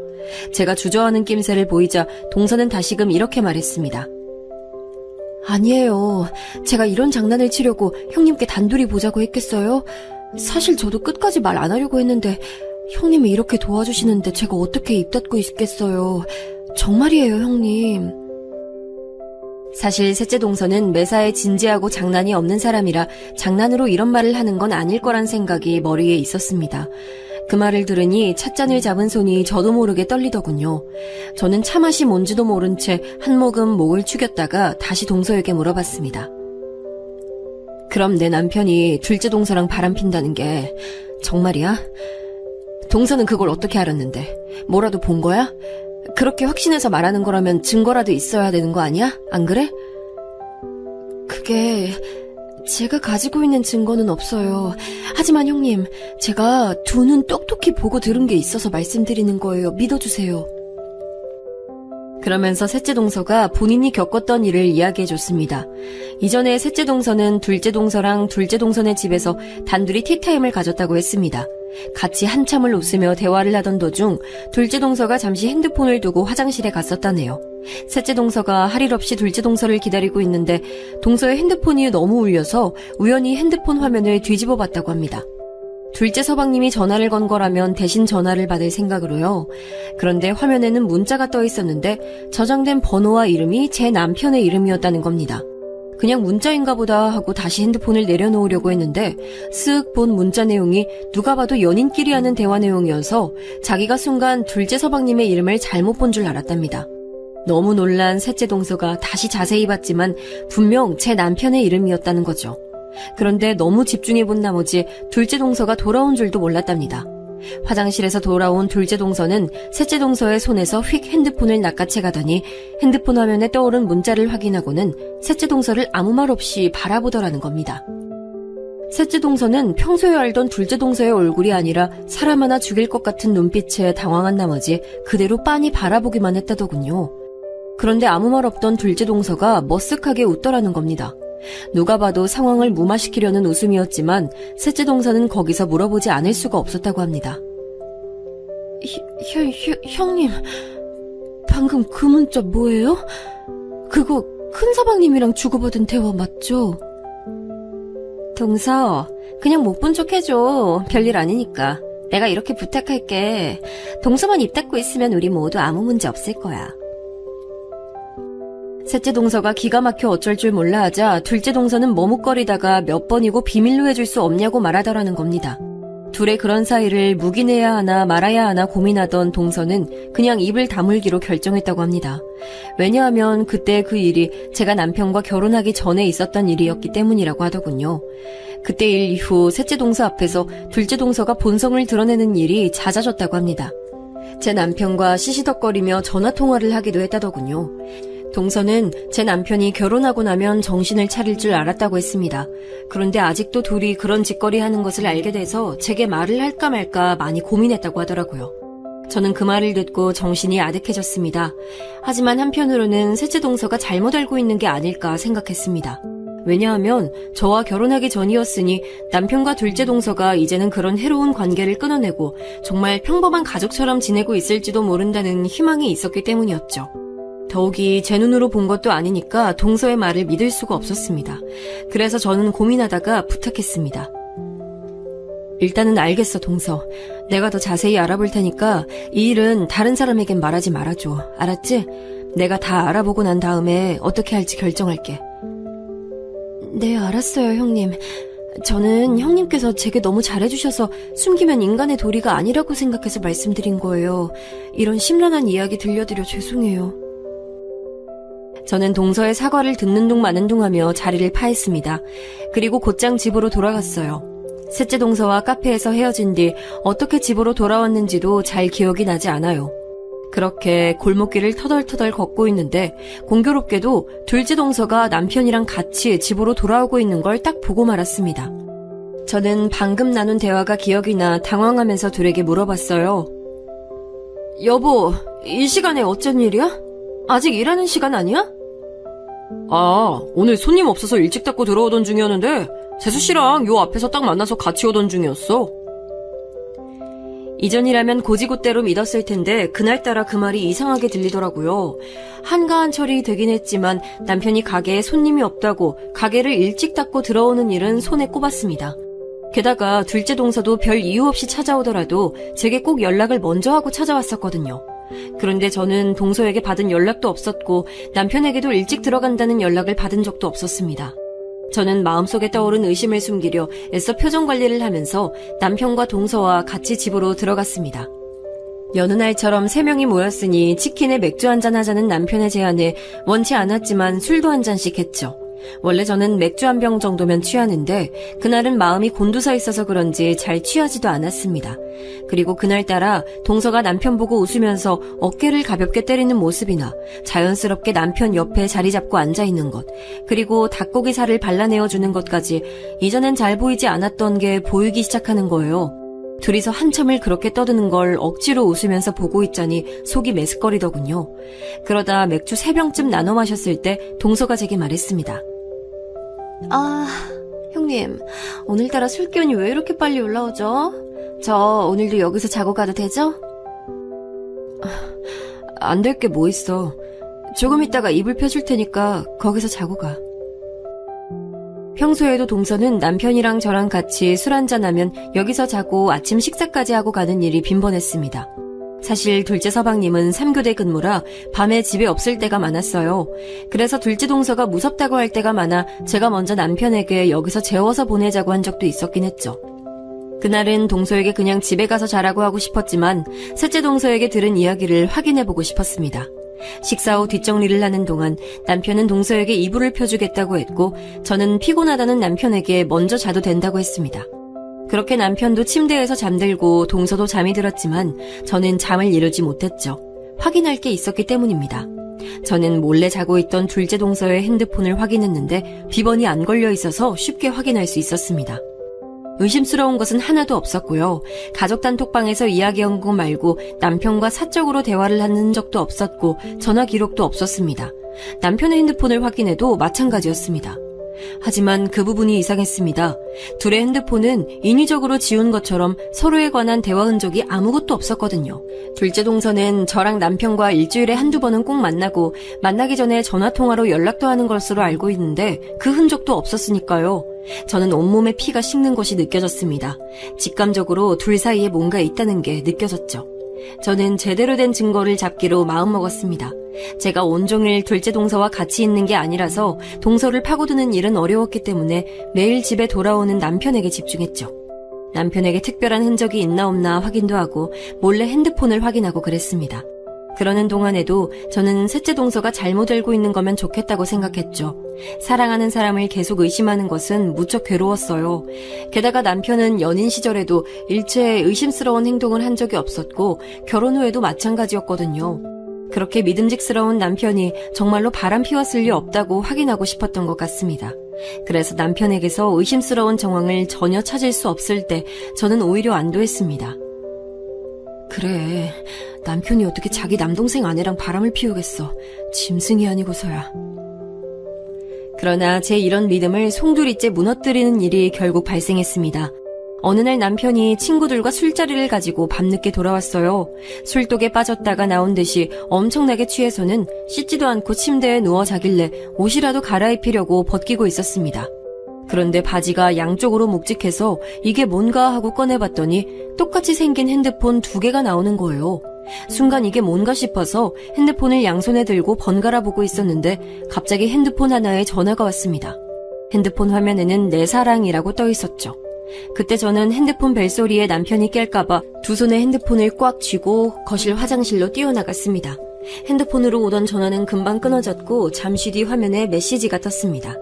제가 주저하는 낌새를 보이자 동서는 다시금 이렇게 말했습니다. 아니에요. 제가 이런 장난을 치려고 형님께 단둘이 보자고 했겠어요? 사실 저도 끝까지 말 안 하려고 했는데 형님이 이렇게 도와주시는데 제가 어떻게 입 닫고 있겠어요. 정말이에요, 형님. 사실 셋째 동서는 매사에 진지하고 장난이 없는 사람이라 장난으로 이런 말을 하는 건 아닐 거란 생각이 머리에 있었습니다. 그 말을 들으니 찻잔을 잡은 손이 저도 모르게 떨리더군요. 저는 차맛이 뭔지도 모른 채 한 모금 목을 축였다가 다시 동서에게 물어봤습니다. 그럼 내 남편이 둘째 동서랑 바람 핀다는 게 정말이야? 동서는 그걸 어떻게 알았는데? 뭐라도 본 거야? 그렇게 확신해서 말하는 거라면 증거라도 있어야 되는 거 아니야? 안 그래? 그게 제가 가지고 있는 증거는 없어요. 하지만 형님, 제가 두 눈 똑똑히 보고 들은 게 있어서 말씀드리는 거예요. 믿어주세요. 그러면서 셋째 동서가 본인이 겪었던 일을 이야기해줬습니다. 이전에 셋째 동서는 둘째 동서랑 둘째 동서네 집에서 단둘이 티타임을 가졌다고 했습니다. 같이 한참을 웃으며 대화를 하던 도중 둘째 동서가 잠시 핸드폰을 두고 화장실에 갔었다네요. 셋째 동서가 할 일 없이 둘째 동서를 기다리고 있는데 동서의 핸드폰이 너무 울려서 우연히 핸드폰 화면을 뒤집어 봤다고 합니다. 둘째 서방님이 전화를 건 거라면 대신 전화를 받을 생각으로요. 그런데 화면에는 문자가 떠 있었는데 저장된 번호와 이름이 제 남편의 이름이었다는 겁니다. 그냥 문자인가 보다 하고 다시 핸드폰을 내려놓으려고 했는데 쓱 본 문자 내용이 누가 봐도 연인끼리 하는 대화 내용이어서 자기가 순간 둘째 서방님의 이름을 잘못 본 줄 알았답니다. 너무 놀란 셋째 동서가 다시 자세히 봤지만 분명 제 남편의 이름이었다는 거죠. 그런데 너무 집중해 본 나머지 둘째 동서가 돌아온 줄도 몰랐답니다. 화장실에서 돌아온 둘째 동서는 셋째 동서의 손에서 휙 핸드폰을 낚아채 가더니 핸드폰 화면에 떠오른 문자를 확인하고는 셋째 동서를 아무 말 없이 바라보더라는 겁니다. 셋째 동서는 평소에 알던 둘째 동서의 얼굴이 아니라 사람 하나 죽일 것 같은 눈빛에 당황한 나머지 그대로 빤히 바라보기만 했다더군요. 그런데 아무 말 없던 둘째 동서가 머쓱하게 웃더라는 겁니다. 누가 봐도 상황을 무마시키려는 웃음이었지만 셋째 동서는 거기서 물어보지 않을 수가 없었다고 합니다. 형님, 방금 그 문자 뭐예요? 그거 큰 서방님이랑 주고받은 대화 맞죠? 동서, 그냥 못 본 척 해줘. 별일 아니니까. 내가 이렇게 부탁할게. 동서만 입 닫고 있으면 우리 모두 아무 문제 없을 거야. 셋째 동서가 기가 막혀 어쩔 줄 몰라 하자 둘째 동서는 머뭇거리다가 몇 번이고 비밀로 해줄 수 없냐고 말하더라는 겁니다. 둘의 그런 사이를 묵인해야 하나 말아야 하나 고민하던 동서는 그냥 입을 다물기로 결정했다고 합니다. 왜냐하면 그때 그 일이 제가 남편과 결혼하기 전에 있었던 일이었기 때문이라고 하더군요. 그때 일 이후 셋째 동서 앞에서 둘째 동서가 본성을 드러내는 일이 잦아졌다고 합니다. 제 남편과 시시덕거리며 전화통화를 하기도 했다더군요. 동서는 제 남편이 결혼하고 나면 정신을 차릴 줄 알았다고 했습니다. 그런데 아직도 둘이 그런 짓거리 하는 것을 알게 돼서 제게 말을 할까 말까 많이 고민했다고 하더라고요. 저는 그 말을 듣고 정신이 아득해졌습니다. 하지만 한편으로는 셋째 동서가 잘못 알고 있는 게 아닐까 생각했습니다. 왜냐하면 저와 결혼하기 전이었으니 남편과 둘째 동서가 이제는 그런 해로운 관계를 끊어내고 정말 평범한 가족처럼 지내고 있을지도 모른다는 희망이 있었기 때문이었죠. 더욱이 제 눈으로 본 것도 아니니까 동서의 말을 믿을 수가 없었습니다. 그래서 저는 고민하다가 부탁했습니다. 일단은 알겠어, 동서. 내가 더 자세히 알아볼 테니까 이 일은 다른 사람에겐 말하지 말아줘. 알았지? 내가 다 알아보고 난 다음에 어떻게 할지 결정할게. 네, 알았어요, 형님. 저는 형님께서 제게 너무 잘해주셔서 숨기면 인간의 도리가 아니라고 생각해서 말씀드린 거예요. 이런 심란한 이야기 들려드려 죄송해요. 저는 동서의 사과를 듣는 둥 마는 둥 하며 자리를 파했습니다. 그리고 곧장 집으로 돌아갔어요. 셋째 동서와 카페에서 헤어진 뒤 어떻게 집으로 돌아왔는지도 잘 기억이 나지 않아요. 그렇게 골목길을 터덜터덜 걷고 있는데 공교롭게도 둘째 동서가 남편이랑 같이 집으로 돌아오고 있는 걸 딱 보고 말았습니다. 저는 방금 나눈 대화가 기억이 나 당황하면서 둘에게 물어봤어요. 여보, 이 시간에 어쩐 일이야? 아직 일하는 시간 아니야? 아, 오늘 손님 없어서 일찍 닫고 들어오던 중이었는데 재수씨랑 요 앞에서 딱 만나서 같이 오던 중이었어. 이전이라면 고지고대로 믿었을 텐데 그날따라 그 말이 이상하게 들리더라고요. 한가한 철이 되긴 했지만 남편이 가게에 손님이 없다고 가게를 일찍 닫고 들어오는 일은 손에 꼽았습니다. 게다가 둘째 동서도 별 이유 없이 찾아오더라도 제게 꼭 연락을 먼저 하고 찾아왔었거든요. 그런데 저는 동서에게 받은 연락도 없었고 남편에게도 일찍 들어간다는 연락을 받은 적도 없었습니다. 저는 마음속에 떠오른 의심을 숨기려 애써 표정 관리를 하면서 남편과 동서와 같이 집으로 들어갔습니다. 여느 날처럼 3명이 모였으니 치킨에 맥주 한잔 하자는 남편의 제안에 원치 않았지만 술도 한 잔씩 했죠. 원래 저는 맥주 한 병 정도면 취하는데 그날은 마음이 곤두서 있어서 그런지 잘 취하지도 않았습니다. 그리고 그날따라 동서가 남편 보고 웃으면서 어깨를 가볍게 때리는 모습이나 자연스럽게 남편 옆에 자리 잡고 앉아있는 것, 그리고 닭고기 살을 발라내어주는 것까지 이전엔 잘 보이지 않았던 게 보이기 시작하는 거예요. 둘이서 한참을 그렇게 떠드는 걸 억지로 웃으면서 보고 있자니 속이 메스꺼리더군요. 그러다 맥주 3병쯤 나눠 마셨을 때 동서가 제게 말했습니다. 아, 형님, 오늘따라 술 기운이 왜 이렇게 빨리 올라오죠? 저 오늘도 여기서 자고 가도 되죠? 안 될 게 뭐 있어. 조금 있다가 이불 펴줄 테니까 거기서 자고 가. 평소에도 동서는 남편이랑 저랑 같이 술 한잔하면 여기서 자고 아침 식사까지 하고 가는 일이 빈번했습니다. 사실 둘째 서방님은 3교대 근무라 밤에 집에 없을 때가 많았어요. 그래서 둘째 동서가 무섭다고 할 때가 많아 제가 먼저 남편에게 여기서 재워서 보내자고 한 적도 있었긴 했죠. 그날은 동서에게 그냥 집에 가서 자라고 하고 싶었지만 셋째 동서에게 들은 이야기를 확인해보고 싶었습니다. 식사 후 뒷정리를 하는 동안 남편은 동서에게 이불을 펴주겠다고 했고 저는 피곤하다는 남편에게 먼저 자도 된다고 했습니다. 그렇게 남편도 침대에서 잠들고 동서도 잠이 들었지만 저는 잠을 이루지 못했죠. 확인할 게 있었기 때문입니다. 저는 몰래 자고 있던 둘째 동서의 핸드폰을 확인했는데 비번이 안 걸려 있어서 쉽게 확인할 수 있었습니다. 의심스러운 것은 하나도 없었고요. 가족 단톡방에서 이야기한 거 말고 남편과 사적으로 대화를 한 흔적도 없었고 전화 기록도 없었습니다. 남편의 핸드폰을 확인해도 마찬가지였습니다. 하지만 그 부분이 이상했습니다. 둘의 핸드폰은 인위적으로 지운 것처럼 서로에 관한 대화 흔적이 아무것도 없었거든요. 둘째 동서는 저랑 남편과 일주일에 한두 번은 꼭 만나고 만나기 전에 전화통화로 연락도 하는 것으로 알고 있는데 그 흔적도 없었으니까요. 저는 온몸에 피가 식는 것이 느껴졌습니다. 직감적으로 둘 사이에 뭔가 있다는 게 느껴졌죠. 저는 제대로 된 증거를 잡기로 마음먹었습니다. 제가 온종일 둘째 동서와 같이 있는 게 아니라서 동서를 파고드는 일은 어려웠기 때문에 매일 집에 돌아오는 남편에게 집중했죠. 남편에게 특별한 흔적이 있나 없나 확인도 하고 몰래 핸드폰을 확인하고 그랬습니다. 그러는 동안에도 저는 셋째 동서가 잘못 알고 있는 거면 좋겠다고 생각했죠. 사랑하는 사람을 계속 의심하는 것은 무척 괴로웠어요. 게다가 남편은 연인 시절에도 일체 의심스러운 행동을 한 적이 없었고 결혼 후에도 마찬가지였거든요. 그렇게 믿음직스러운 남편이 정말로 바람 피웠을 리 없다고 확인하고 싶었던 것 같습니다. 그래서 남편에게서 의심스러운 정황을 전혀 찾을 수 없을 때 저는 오히려 안도했습니다. 그래, 남편이 어떻게 자기 남동생 아내랑 바람을 피우겠어. 짐승이 아니고서야. 그러나 제 이런 믿음을 송두리째 무너뜨리는 일이 결국 발생했습니다. 어느 날 남편이 친구들과 술자리를 가지고 밤늦게 돌아왔어요. 술독에 빠졌다가 나온 듯이 엄청나게 취해서는 씻지도 않고 침대에 누워 자길래 옷이라도 갈아입히려고 벗기고 있었습니다. 그런데 바지가 양쪽으로 묵직해서 이게 뭔가 하고 꺼내봤더니 똑같이 생긴 핸드폰 2개가 나오는 거예요. 순간 이게 뭔가 싶어서 핸드폰을 양손에 들고 번갈아 보고 있었는데 갑자기 핸드폰 하나에 전화가 왔습니다. 핸드폰 화면에는 내 사랑이라고 떠 있었죠. 그때 저는 핸드폰 벨소리에 남편이 깰까봐 두 손에 핸드폰을 꽉 쥐고 거실 화장실로 뛰어나갔습니다. 핸드폰으로 오던 전화는 금방 끊어졌고 잠시 뒤 화면에 메시지가 떴습니다.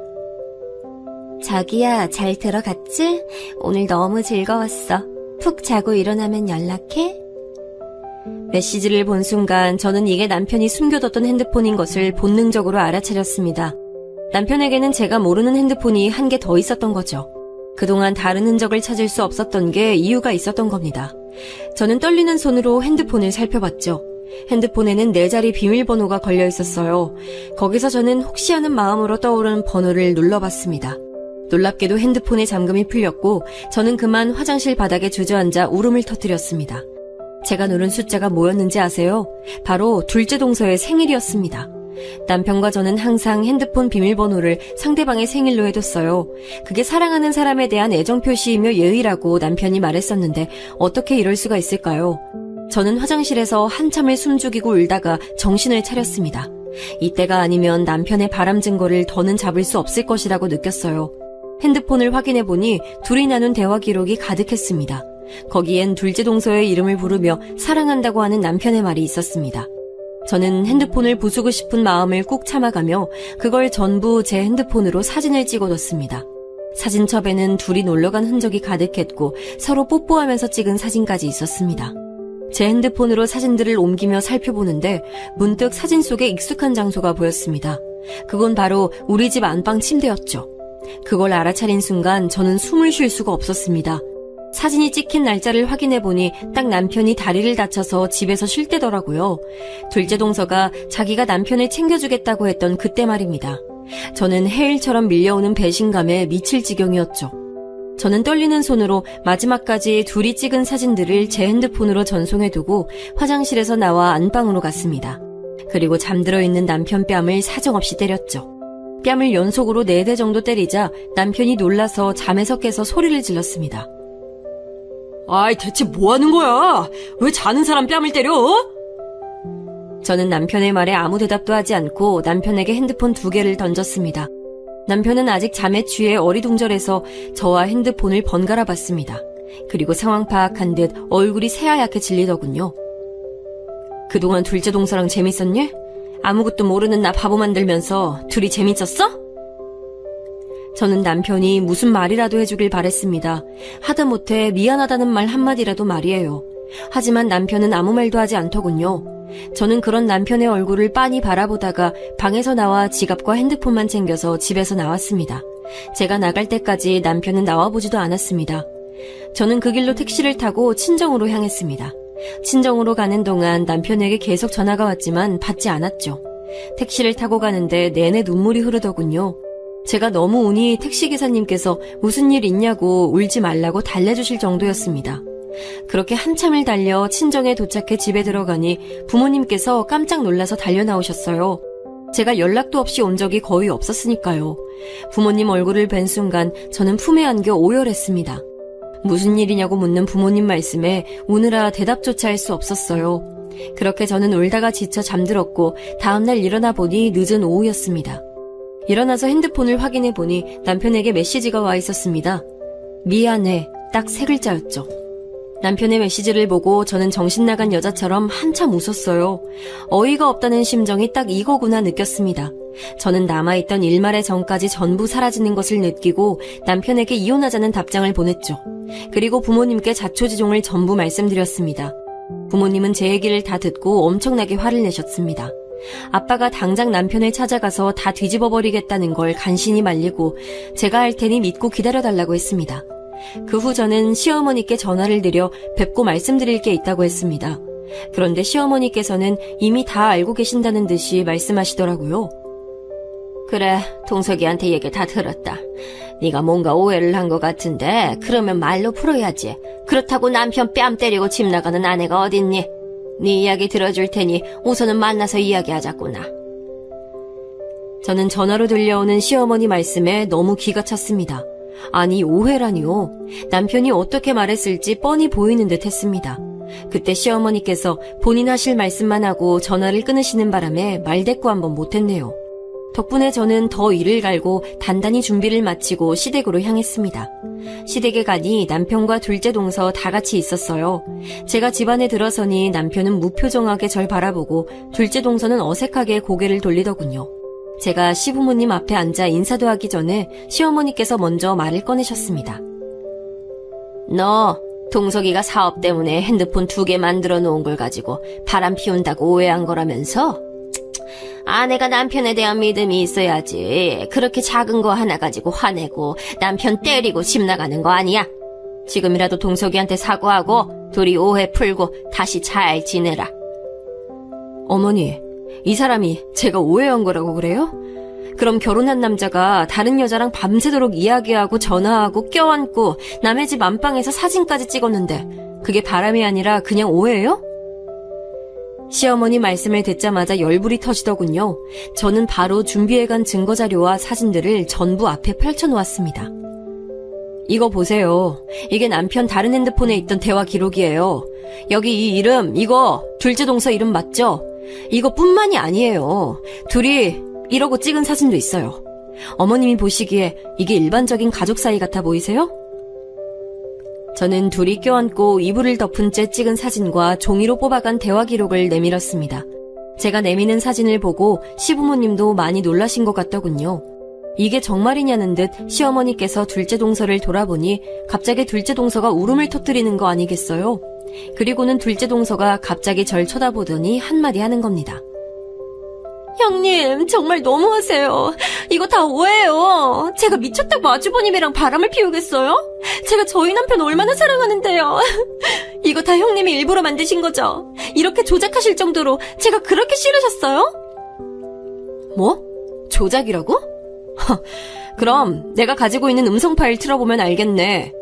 자기야, 잘 들어갔지? 오늘 너무 즐거웠어. 푹 자고 일어나면 연락해? 메시지를 본 순간 저는 이게 남편이 숨겨뒀던 핸드폰인 것을 본능적으로 알아차렸습니다. 남편에게는 제가 모르는 핸드폰이 한 개 더 있었던 거죠. 그동안 다른 흔적을 찾을 수 없었던 게 이유가 있었던 겁니다. 저는 떨리는 손으로 핸드폰을 살펴봤죠. 핸드폰에는 4자리 비밀번호가 걸려 있었어요. 거기서 저는 혹시 하는 마음으로 떠오른 번호를 눌러봤습니다. 놀랍게도 핸드폰의 잠금이 풀렸고 저는 그만 화장실 바닥에 주저앉아 울음을 터뜨렸습니다. 제가 누른 숫자가 뭐였는지 아세요? 바로 둘째 동서의 생일이었습니다. 남편과 저는 항상 핸드폰 비밀번호를 상대방의 생일로 해뒀어요. 그게 사랑하는 사람에 대한 애정 표시이며 예의라고 남편이 말했었는데 어떻게 이럴 수가 있을까요? 저는 화장실에서 한참을 숨죽이고 울다가 정신을 차렸습니다. 이때가 아니면 남편의 바람 증거를 더는 잡을 수 없을 것이라고 느꼈어요. 핸드폰을 확인해보니 둘이 나눈 대화 기록이 가득했습니다. 거기엔 둘째 동서의 이름을 부르며 사랑한다고 하는 남편의 말이 있었습니다. 저는 핸드폰을 부수고 싶은 마음을 꾹 참아가며 그걸 전부 제 핸드폰으로 사진을 찍어뒀습니다. 사진첩에는 둘이 놀러간 흔적이 가득했고 서로 뽀뽀하면서 찍은 사진까지 있었습니다. 제 핸드폰으로 사진들을 옮기며 살펴보는데 문득 사진 속에 익숙한 장소가 보였습니다. 그건 바로 우리 집 안방 침대였죠. 그걸 알아차린 순간 저는 숨을 쉴 수가 없었습니다. 사진이 찍힌 날짜를 확인해보니 딱 남편이 다리를 다쳐서 집에서 쉴 때더라고요. 둘째 동서가 자기가 남편을 챙겨주겠다고 했던 그때 말입니다. 저는 해일처럼 밀려오는 배신감에 미칠 지경이었죠. 저는 떨리는 손으로 마지막까지 둘이 찍은 사진들을 제 핸드폰으로 전송해두고 화장실에서 나와 안방으로 갔습니다. 그리고 잠들어 있는 남편 뺨을 사정없이 때렸죠. 뺨을 연속으로 4대 정도 때리자 남편이 놀라서 잠에서 깨서 소리를 질렀습니다. 아이, 대체 뭐 하는 거야? 왜 자는 사람 뺨을 때려? 저는 남편의 말에 아무 대답도 하지 않고 남편에게 핸드폰 2개를 던졌습니다. 남편은 아직 잠에 취해 어리둥절해서 저와 핸드폰을 번갈아 봤습니다. 그리고 상황 파악한 듯 얼굴이 새하얗게 질리더군요. 그동안 둘째 동서랑 재밌었니? 아무것도 모르는 나 바보 만들면서 둘이 재밌었어? 저는 남편이 무슨 말이라도 해주길 바랬습니다. 하다못해 미안하다는 말 한마디라도 말이에요. 하지만 남편은 아무 말도 하지 않더군요. 저는 그런 남편의 얼굴을 빤히 바라보다가 방에서 나와 지갑과 핸드폰만 챙겨서 집에서 나왔습니다. 제가 나갈 때까지 남편은 나와보지도 않았습니다. 저는 그 길로 택시를 타고 친정으로 향했습니다. 친정으로 가는 동안 남편에게 계속 전화가 왔지만 받지 않았죠. 택시를 타고 가는데 내내 눈물이 흐르더군요. 제가 너무 우니 택시기사님께서 무슨 일 있냐고 울지 말라고 달래주실 정도였습니다. 그렇게 한참을 달려 친정에 도착해 집에 들어가니 부모님께서 깜짝 놀라서 달려나오셨어요. 제가 연락도 없이 온 적이 거의 없었으니까요. 부모님 얼굴을 뵌 순간 저는 품에 안겨 오열했습니다. 무슨 일이냐고 묻는 부모님 말씀에 우느라 대답조차 할 수 없었어요. 그렇게 저는 울다가 지쳐 잠들었고 다음날 일어나 보니 늦은 오후였습니다. 일어나서 핸드폰을 확인해 보니 남편에게 메시지가 와 있었습니다. 미안해, 딱 3글자였죠. 남편의 메시지를 보고 저는 정신 나간 여자처럼 한참 웃었어요. 어이가 없다는 심정이 딱 이거구나 느꼈습니다. 저는 남아있던 일말의 정까지 전부 사라지는 것을 느끼고 남편에게 이혼하자는 답장을 보냈죠. 그리고 부모님께 자초지종을 전부 말씀드렸습니다. 부모님은 제 얘기를 다 듣고 엄청나게 화를 내셨습니다. 아빠가 당장 남편을 찾아가서 다 뒤집어버리겠다는 걸 간신히 말리고 제가 할 테니 믿고 기다려달라고 했습니다. 그 후 저는 시어머니께 전화를 드려 뵙고 말씀드릴 게 있다고 했습니다. 그런데 시어머니께서는 이미 다 알고 계신다는 듯이 말씀하시더라고요. 그래, 동석이한테 얘기 다 들었다. 네가 뭔가 오해를 한 것 같은데 그러면 말로 풀어야지. 그렇다고 남편 뺨 때리고 집 나가는 아내가 어딨니? 네 이야기 들어줄 테니 우선은 만나서 이야기하자꾸나. 저는 전화로 들려오는 시어머니 말씀에 너무 기가 찼습니다. 아니, 오해라니요. 남편이 어떻게 말했을지 뻔히 보이는 듯 했습니다. 그때 시어머니께서 본인 하실 말씀만 하고 전화를 끊으시는 바람에 말대꾸 한번 못했네요. 덕분에 저는 더 이를 갈고 단단히 준비를 마치고 시댁으로 향했습니다. 시댁에 가니 남편과 둘째 동서 다 같이 있었어요. 제가 집안에 들어서니 남편은 무표정하게 절 바라보고 둘째 동서는 어색하게 고개를 돌리더군요. 제가 시부모님 앞에 앉아 인사도 하기 전에 시어머니께서 먼저 말을 꺼내셨습니다. 너 동석이가 사업 때문에 핸드폰 2개 만들어 놓은 걸 가지고 바람 피운다고 오해한 거라면서? 아내가 남편에 대한 믿음이 있어야지. 그렇게 작은 거 하나 가지고 화내고 남편 때리고 집 나가는 거 아니야. 지금이라도 동석이한테 사과하고 둘이 오해 풀고 다시 잘 지내라. 어머니, 이 사람이 제가 오해한 거라고 그래요? 그럼 결혼한 남자가 다른 여자랑 밤새도록 이야기하고 전화하고 껴안고 남의 집 안방에서 사진까지 찍었는데 그게 바람이 아니라 그냥 오해예요? 시어머니 말씀을 듣자마자 열불이 터지더군요. 저는 바로 준비해간 증거자료와 사진들을 전부 앞에 펼쳐놓았습니다. 이거 보세요. 이게 남편 다른 핸드폰에 있던 대화 기록이에요. 여기 이 이름, 이거 둘째 동서 이름 맞죠? 이거뿐만이 아니에요. 둘이 이러고 찍은 사진도 있어요. 어머님이 보시기에 이게 일반적인 가족 사이 같아 보이세요? 저는 둘이 껴안고 이불을 덮은 채 찍은 사진과 종이로 뽑아간 대화 기록을 내밀었습니다. 제가 내미는 사진을 보고 시부모님도 많이 놀라신 것 같더군요. 이게 정말이냐는 듯 시어머니께서 둘째 동서를 돌아보니 갑자기 둘째 동서가 울음을 터뜨리는 거 아니겠어요? 그리고는 둘째 동서가 갑자기 절 쳐다보더니 한마디 하는 겁니다. 형님, 정말 너무하세요. 이거 다 오해예요. 제가 미쳤다고 아주버님이랑 바람을 피우겠어요? 제가 저희 남편 얼마나 사랑하는데요. 이거 다 형님이 일부러 만드신 거죠? 이렇게 조작하실 정도로 제가 그렇게 싫으셨어요? 뭐? 조작이라고? 그럼 내가 가지고 있는 음성 파일 틀어보면 알겠네.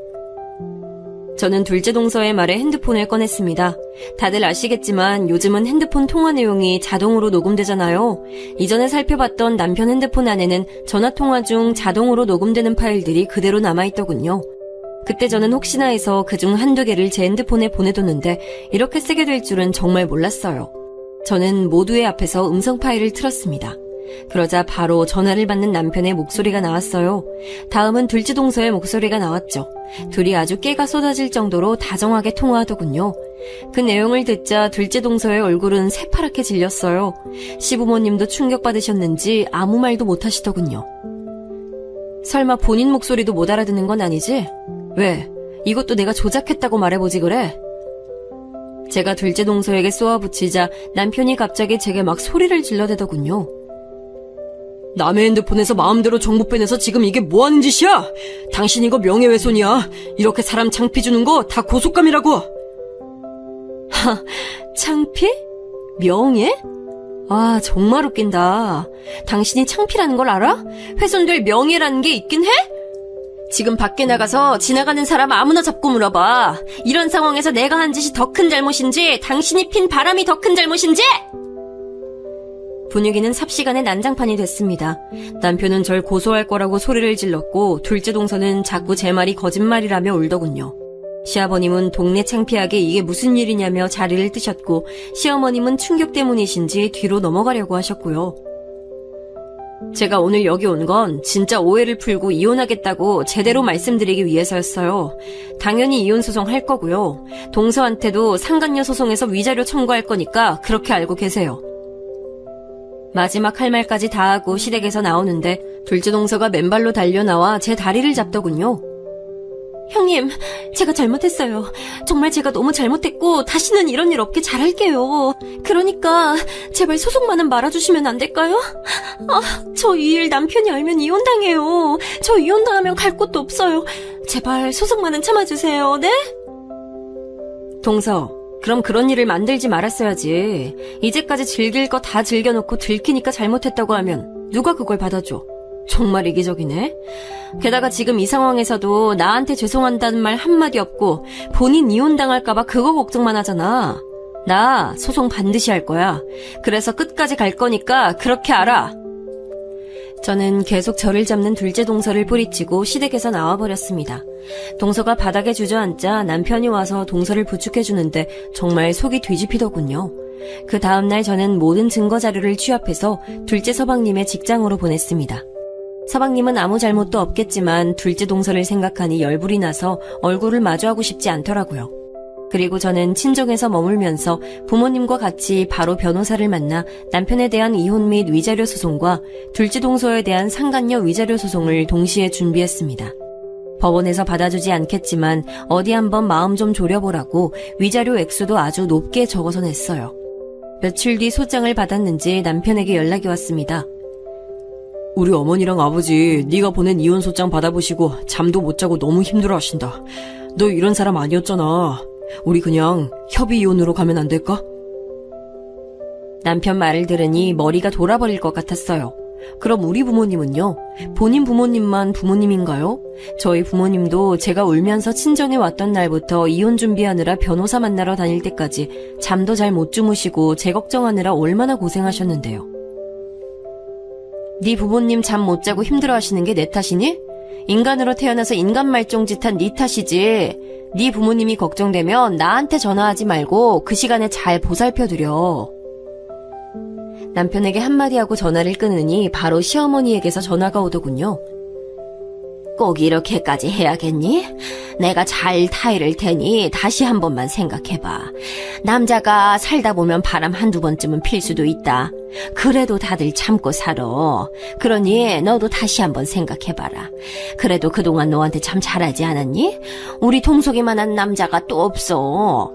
저는 둘째 동서의 말에 핸드폰을 꺼냈습니다. 다들 아시겠지만 요즘은 핸드폰 통화 내용이 자동으로 녹음되잖아요. 이전에 살펴봤던 남편 핸드폰 안에는 전화통화 중 자동으로 녹음되는 파일들이 그대로 남아있더군요. 그때 저는 혹시나 해서 그중 한두 개를 제 핸드폰에 보내뒀는데 이렇게 쓰게 될 줄은 정말 몰랐어요. 저는 모두의 앞에서 음성 파일을 틀었습니다. 그러자 바로 전화를 받는 남편의 목소리가 나왔어요. 다음은 둘째 동서의 목소리가 나왔죠. 둘이 아주 깨가 쏟아질 정도로 다정하게 통화하더군요. 그 내용을 듣자 둘째 동서의 얼굴은 새파랗게 질렸어요. 시부모님도 충격받으셨는지 아무 말도 못하시더군요. 설마 본인 목소리도 못 알아듣는 건 아니지? 왜? 이것도 내가 조작했다고 말해보지 그래? 제가 둘째 동서에게 쏘아붙이자 남편이 갑자기 제게 막 소리를 질러대더군요. 남의 핸드폰에서 마음대로 정보 빼내서 지금 이게 뭐하는 짓이야? 당신 이거 명예훼손이야. 이렇게 사람 창피 주는 거 다 고속감이라고. 하, 창피? 명예? 아, 정말 웃긴다. 당신이 창피라는 걸 알아? 훼손될 명예라는 게 있긴 해? 지금 밖에 나가서 지나가는 사람 아무나 잡고 물어봐. 이런 상황에서 내가 한 짓이 더 큰 잘못인지 당신이 핀 바람이 더 큰 잘못인지? 분위기는 삽시간에 난장판이 됐습니다. 남편은 절 고소할 거라고 소리를 질렀고 둘째 동서는 자꾸 제 말이 거짓말이라며 울더군요. 시아버님은 동네 창피하게 이게 무슨 일이냐며 자리를 뜨셨고 시어머님은 충격 때문이신지 뒤로 넘어가려고 하셨고요. 제가 오늘 여기 온 건 진짜 오해를 풀고 이혼하겠다고 제대로 말씀드리기 위해서였어요. 당연히 이혼 소송 할 거고요. 동서한테도 상간녀 소송에서 위자료 청구할 거니까 그렇게 알고 계세요. 마지막 할 말까지 다 하고 시댁에서 나오는데 둘째 동서가 맨발로 달려나와 제 다리를 잡더군요. 형님, 제가 잘못했어요. 정말 제가 너무 잘못했고 다시는 이런 일 없게 잘할게요. 그러니까 제발 소송만은 말아주시면 안 될까요? 저 이 일 남편이 알면 이혼당해요. 저 이혼당하면 갈 곳도 없어요. 제발 소송만은 참아주세요. 네? 동서, 그럼 그런 일을 만들지 말았어야지. 이제까지 즐길 거 다 즐겨놓고 들키니까 잘못했다고 하면 누가 그걸 받아줘? 정말 이기적이네. 게다가 지금 이 상황에서도 나한테 죄송한다는 말 한마디 없고 본인 이혼당할까봐 그거 걱정만 하잖아. 나 소송 반드시 할 거야. 그래서 끝까지 갈 거니까 그렇게 알아. 저는 계속 저를 잡는 둘째 동서를 뿌리치고 시댁에서 나와버렸습니다. 동서가 바닥에 주저앉자 남편이 와서 동서를 부축해주는데 정말 속이 뒤집히더군요. 그 다음날 저는 모든 증거 자료를 취합해서 둘째 서방님의 직장으로 보냈습니다. 서방님은 아무 잘못도 없겠지만 둘째 동서를 생각하니 열불이 나서 얼굴을 마주하고 싶지 않더라고요. 그리고 저는 친정에서 머물면서 부모님과 같이 바로 변호사를 만나 남편에 대한 이혼 및 위자료 소송과 둘째 동서에 대한 상간녀 위자료 소송을 동시에 준비했습니다. 법원에서 받아주지 않겠지만 어디 한번 마음 좀 졸여보라고 위자료 액수도 아주 높게 적어서 냈어요. 며칠 뒤 소장을 받았는지 남편에게 연락이 왔습니다. 우리 어머니랑 아버지 네가 보낸 이혼 소장 받아보시고 잠도 못 자고 너무 힘들어하신다. 너 이런 사람 아니었잖아. 우리 그냥 협의 이혼으로 가면 안 될까? 남편 말을 들으니 머리가 돌아버릴 것 같았어요. 그럼 우리 부모님은요? 본인 부모님만 부모님인가요? 저희 부모님도 제가 울면서 친정에 왔던 날부터 이혼 준비하느라 변호사 만나러 다닐 때까지 잠도 잘 못 주무시고 제 걱정하느라 얼마나 고생하셨는데요. 네 부모님 잠 못 자고 힘들어하시는 게 내 탓이니? 인간으로 태어나서 인간 말종짓한 네 탓이지. 네 부모님이 걱정되면 나한테 전화하지 말고 그 시간에 잘 보살펴드려. 남편에게 한마디 하고 전화를 끊으니 바로 시어머니에게서 전화가 오더군요. 꼭 이렇게까지 해야겠니? 내가 잘 타이를 테니 다시 한 번만 생각해봐. 남자가 살다 보면 바람 한두 번쯤은 필 수도 있다. 그래도 다들 참고 살아. 그러니 너도 다시 한번 생각해봐라. 그래도 그동안 너한테 참 잘하지 않았니? 우리 동석이만한 남자가 또 없어.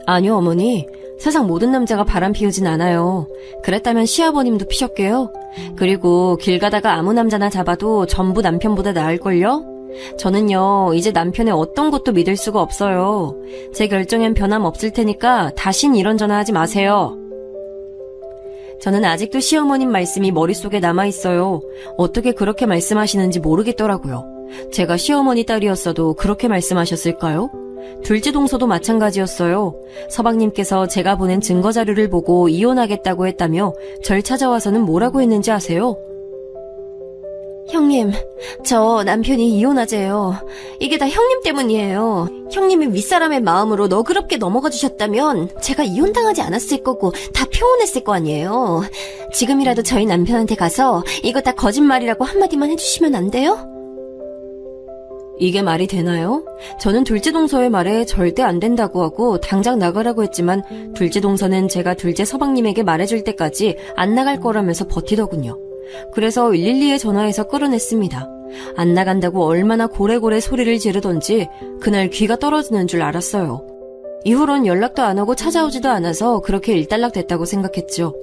아니요, 어머니. 세상 모든 남자가 바람 피우진 않아요. 그랬다면 시아버님도 피셨게요. 그리고 길 가다가 아무 남자나 잡아도 전부 남편보다 나을걸요? 저는요, 이제 남편의 어떤 것도 믿을 수가 없어요. 제 결정엔 변함 없을 테니까 다신 이런 전화하지 마세요. 저는 아직도 시어머님 말씀이 머릿속에 남아있어요. 어떻게 그렇게 말씀하시는지 모르겠더라고요. 제가 시어머니 딸이었어도 그렇게 말씀하셨을까요? 둘째 동서도 마찬가지였어요. 서방님께서 제가 보낸 증거 자료를 보고 이혼하겠다고 했다며 절 찾아와서는 뭐라고 했는지 아세요? 형님, 저 남편이 이혼하재요. 이게 다 형님 때문이에요. 형님이 윗사람의 마음으로 너그럽게 넘어가 주셨다면 제가 이혼당하지 않았을 거고 다 표현했을 거 아니에요. 지금이라도 저희 남편한테 가서 이거 다 거짓말이라고 한마디만 해주시면 안 돼요? 이게 말이 되나요? 저는 둘째 동서의 말에 절대 안 된다고 하고 당장 나가라고 했지만 둘째 동서는 제가 둘째 서방님에게 말해줄 때까지 안 나갈 거라면서 버티더군요. 그래서 112에 전화해서 끌어냈습니다. 안 나간다고 얼마나 고래고래 소리를 지르던지 그날 귀가 떨어지는 줄 알았어요. 이후론 연락도 안 오고 찾아오지도 않아서 그렇게 일단락 됐다고 생각했죠.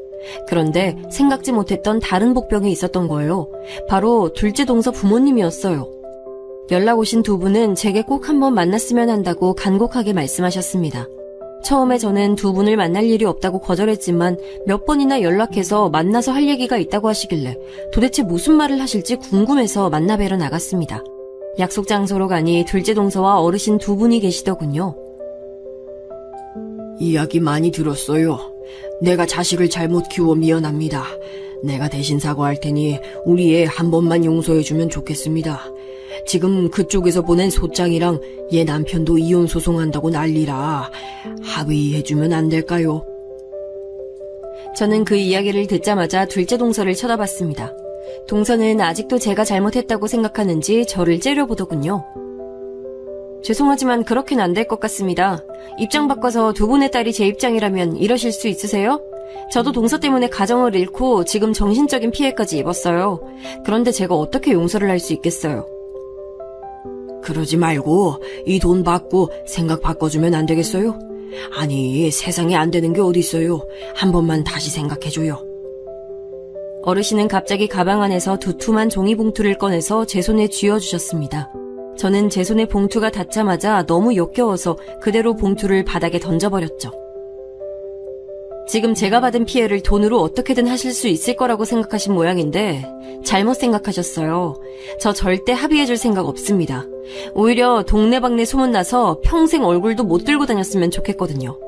그런데 생각지 못했던 다른 복병이 있었던 거예요. 바로 둘째 동서 부모님이었어요. 연락 오신 두 분은 제게 꼭 한번 만났으면 한다고 간곡하게 말씀하셨습니다. 처음에 저는 두 분을 만날 일이 없다고 거절했지만 몇 번이나 연락해서 만나서 할 얘기가 있다고 하시길래 도대체 무슨 말을 하실지 궁금해서 만나뵈러 나갔습니다. 약속 장소로 가니 둘째 동서와 어르신 두 분이 계시더군요. 이야기 많이 들었어요. 내가 자식을 잘못 키워 미안합니다. 내가 대신 사과할 테니 우리 애 한 번만 용서해주면 좋겠습니다. 지금 그쪽에서 보낸 소장이랑 얘 남편도 이혼 소송한다고 난리라. 합의해주면 안 될까요? 저는 그 이야기를 듣자마자 둘째 동서를 쳐다봤습니다. 동서는 아직도 제가 잘못했다고 생각하는지 저를 째려보더군요. 죄송하지만 그렇게는 안 될 것 같습니다. 입장 바꿔서 두 분의 딸이 제 입장이라면 이러실 수 있으세요? 저도 동서 때문에 가정을 잃고 지금 정신적인 피해까지 입었어요. 그런데 제가 어떻게 용서를 할 수 있겠어요? 그러지 말고 이 돈 받고 생각 바꿔주면 안 되겠어요? 아니, 세상에 안 되는 게 어딨어요. 한 번만 다시 생각해줘요. 어르신은 갑자기 가방 안에서 두툼한 종이봉투를 꺼내서 제 손에 쥐어주셨습니다. 저는 제 손에 봉투가 닿자마자 너무 역겨워서 그대로 봉투를 바닥에 던져버렸죠. 지금 제가 받은 피해를 돈으로 어떻게든 하실 수 있을 거라고 생각하신 모양인데 잘못 생각하셨어요. 저 절대 합의해줄 생각 없습니다. 오히려 동네방네 소문나서 평생 얼굴도 못 들고 다녔으면 좋겠거든요.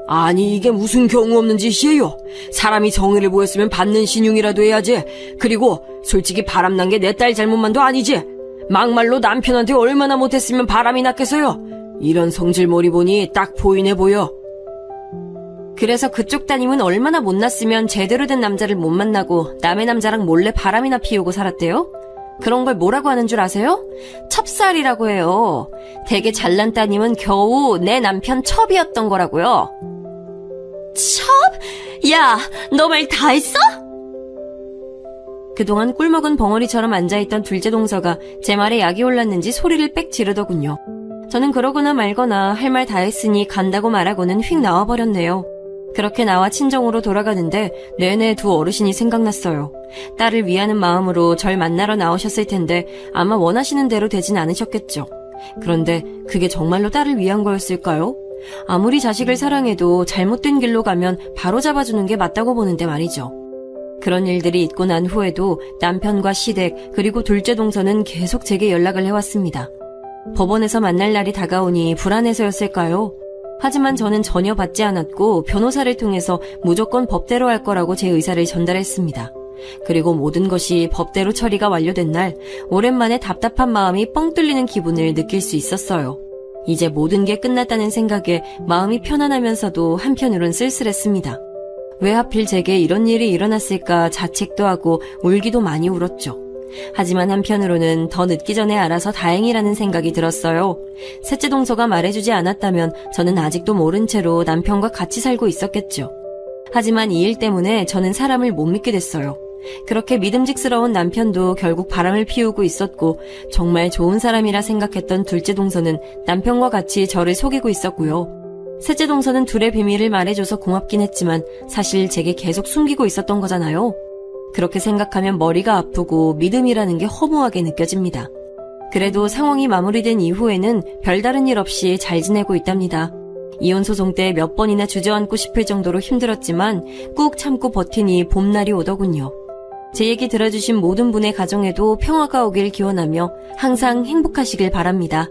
아니, 이게 무슨 경우 없는 짓이에요. 사람이 정의를 보였으면 받는 신용이라도 해야지. 그리고 솔직히 바람난 게 내 딸 잘못만도 아니지. 막말로 남편한테 얼마나 못했으면 바람이 났겠어요. 이런 성질머리 보니 딱 보이네 보여. 그래서 그쪽 따님은 얼마나 못났으면 제대로 된 남자를 못 만나고 남의 남자랑 몰래 바람이나 피우고 살았대요? 그런 걸 뭐라고 하는 줄 아세요? 첩살이라고 해요. 되게 잘난 따님은 겨우 내 남편 첩이었던 거라고요. 첩? 야, 너 말 다 했어? 그동안 꿀먹은 벙어리처럼 앉아있던 둘째 동서가 제 말에 약이 올랐는지 소리를 빽 지르더군요. 저는 그러거나 말거나 할 말 다 했으니 간다고 말하고는 휙 나와버렸네요. 그렇게 나와 친정으로 돌아가는데 내내 두 어르신이 생각났어요. 딸을 위하는 마음으로 절 만나러 나오셨을 텐데 아마 원하시는 대로 되진 않으셨겠죠. 그런데 그게 정말로 딸을 위한 거였을까요? 아무리 자식을 사랑해도 잘못된 길로 가면 바로 잡아주는 게 맞다고 보는데 말이죠. 그런 일들이 있고 난 후에도 남편과 시댁 그리고 둘째 동서는 계속 제게 연락을 해왔습니다. 법원에서 만날 날이 다가오니 불안해서였을까요? 하지만 저는 전혀 받지 않았고 변호사를 통해서 무조건 법대로 할 거라고 제 의사를 전달했습니다. 그리고 모든 것이 법대로 처리가 완료된 날 오랜만에 답답한 마음이 뻥 뚫리는 기분을 느낄 수 있었어요. 이제 모든 게 끝났다는 생각에 마음이 편안하면서도 한편으론 쓸쓸했습니다. 왜 하필 제게 이런 일이 일어났을까 자책도 하고 울기도 많이 울었죠. 하지만 한편으로는 더 늦기 전에 알아서 다행이라는 생각이 들었어요. 셋째 동서가 말해주지 않았다면 저는 아직도 모른 채로 남편과 같이 살고 있었겠죠. 하지만 이 일 때문에 저는 사람을 못 믿게 됐어요. 그렇게 믿음직스러운 남편도 결국 바람을 피우고 있었고 정말 좋은 사람이라 생각했던 둘째 동서는 남편과 같이 저를 속이고 있었고요. 셋째 동서는 둘의 비밀을 말해줘서 고맙긴 했지만 사실 제게 계속 숨기고 있었던 거잖아요. 그렇게 생각하면 머리가 아프고 믿음이라는 게 허무하게 느껴집니다. 그래도 상황이 마무리된 이후에는 별다른 일 없이 잘 지내고 있답니다. 이혼 소송 때 몇 번이나 주저앉고 싶을 정도로 힘들었지만 꾹 참고 버티니 봄날이 오더군요. 제 얘기 들어주신 모든 분의 가정에도 평화가 오길 기원하며 항상 행복하시길 바랍니다.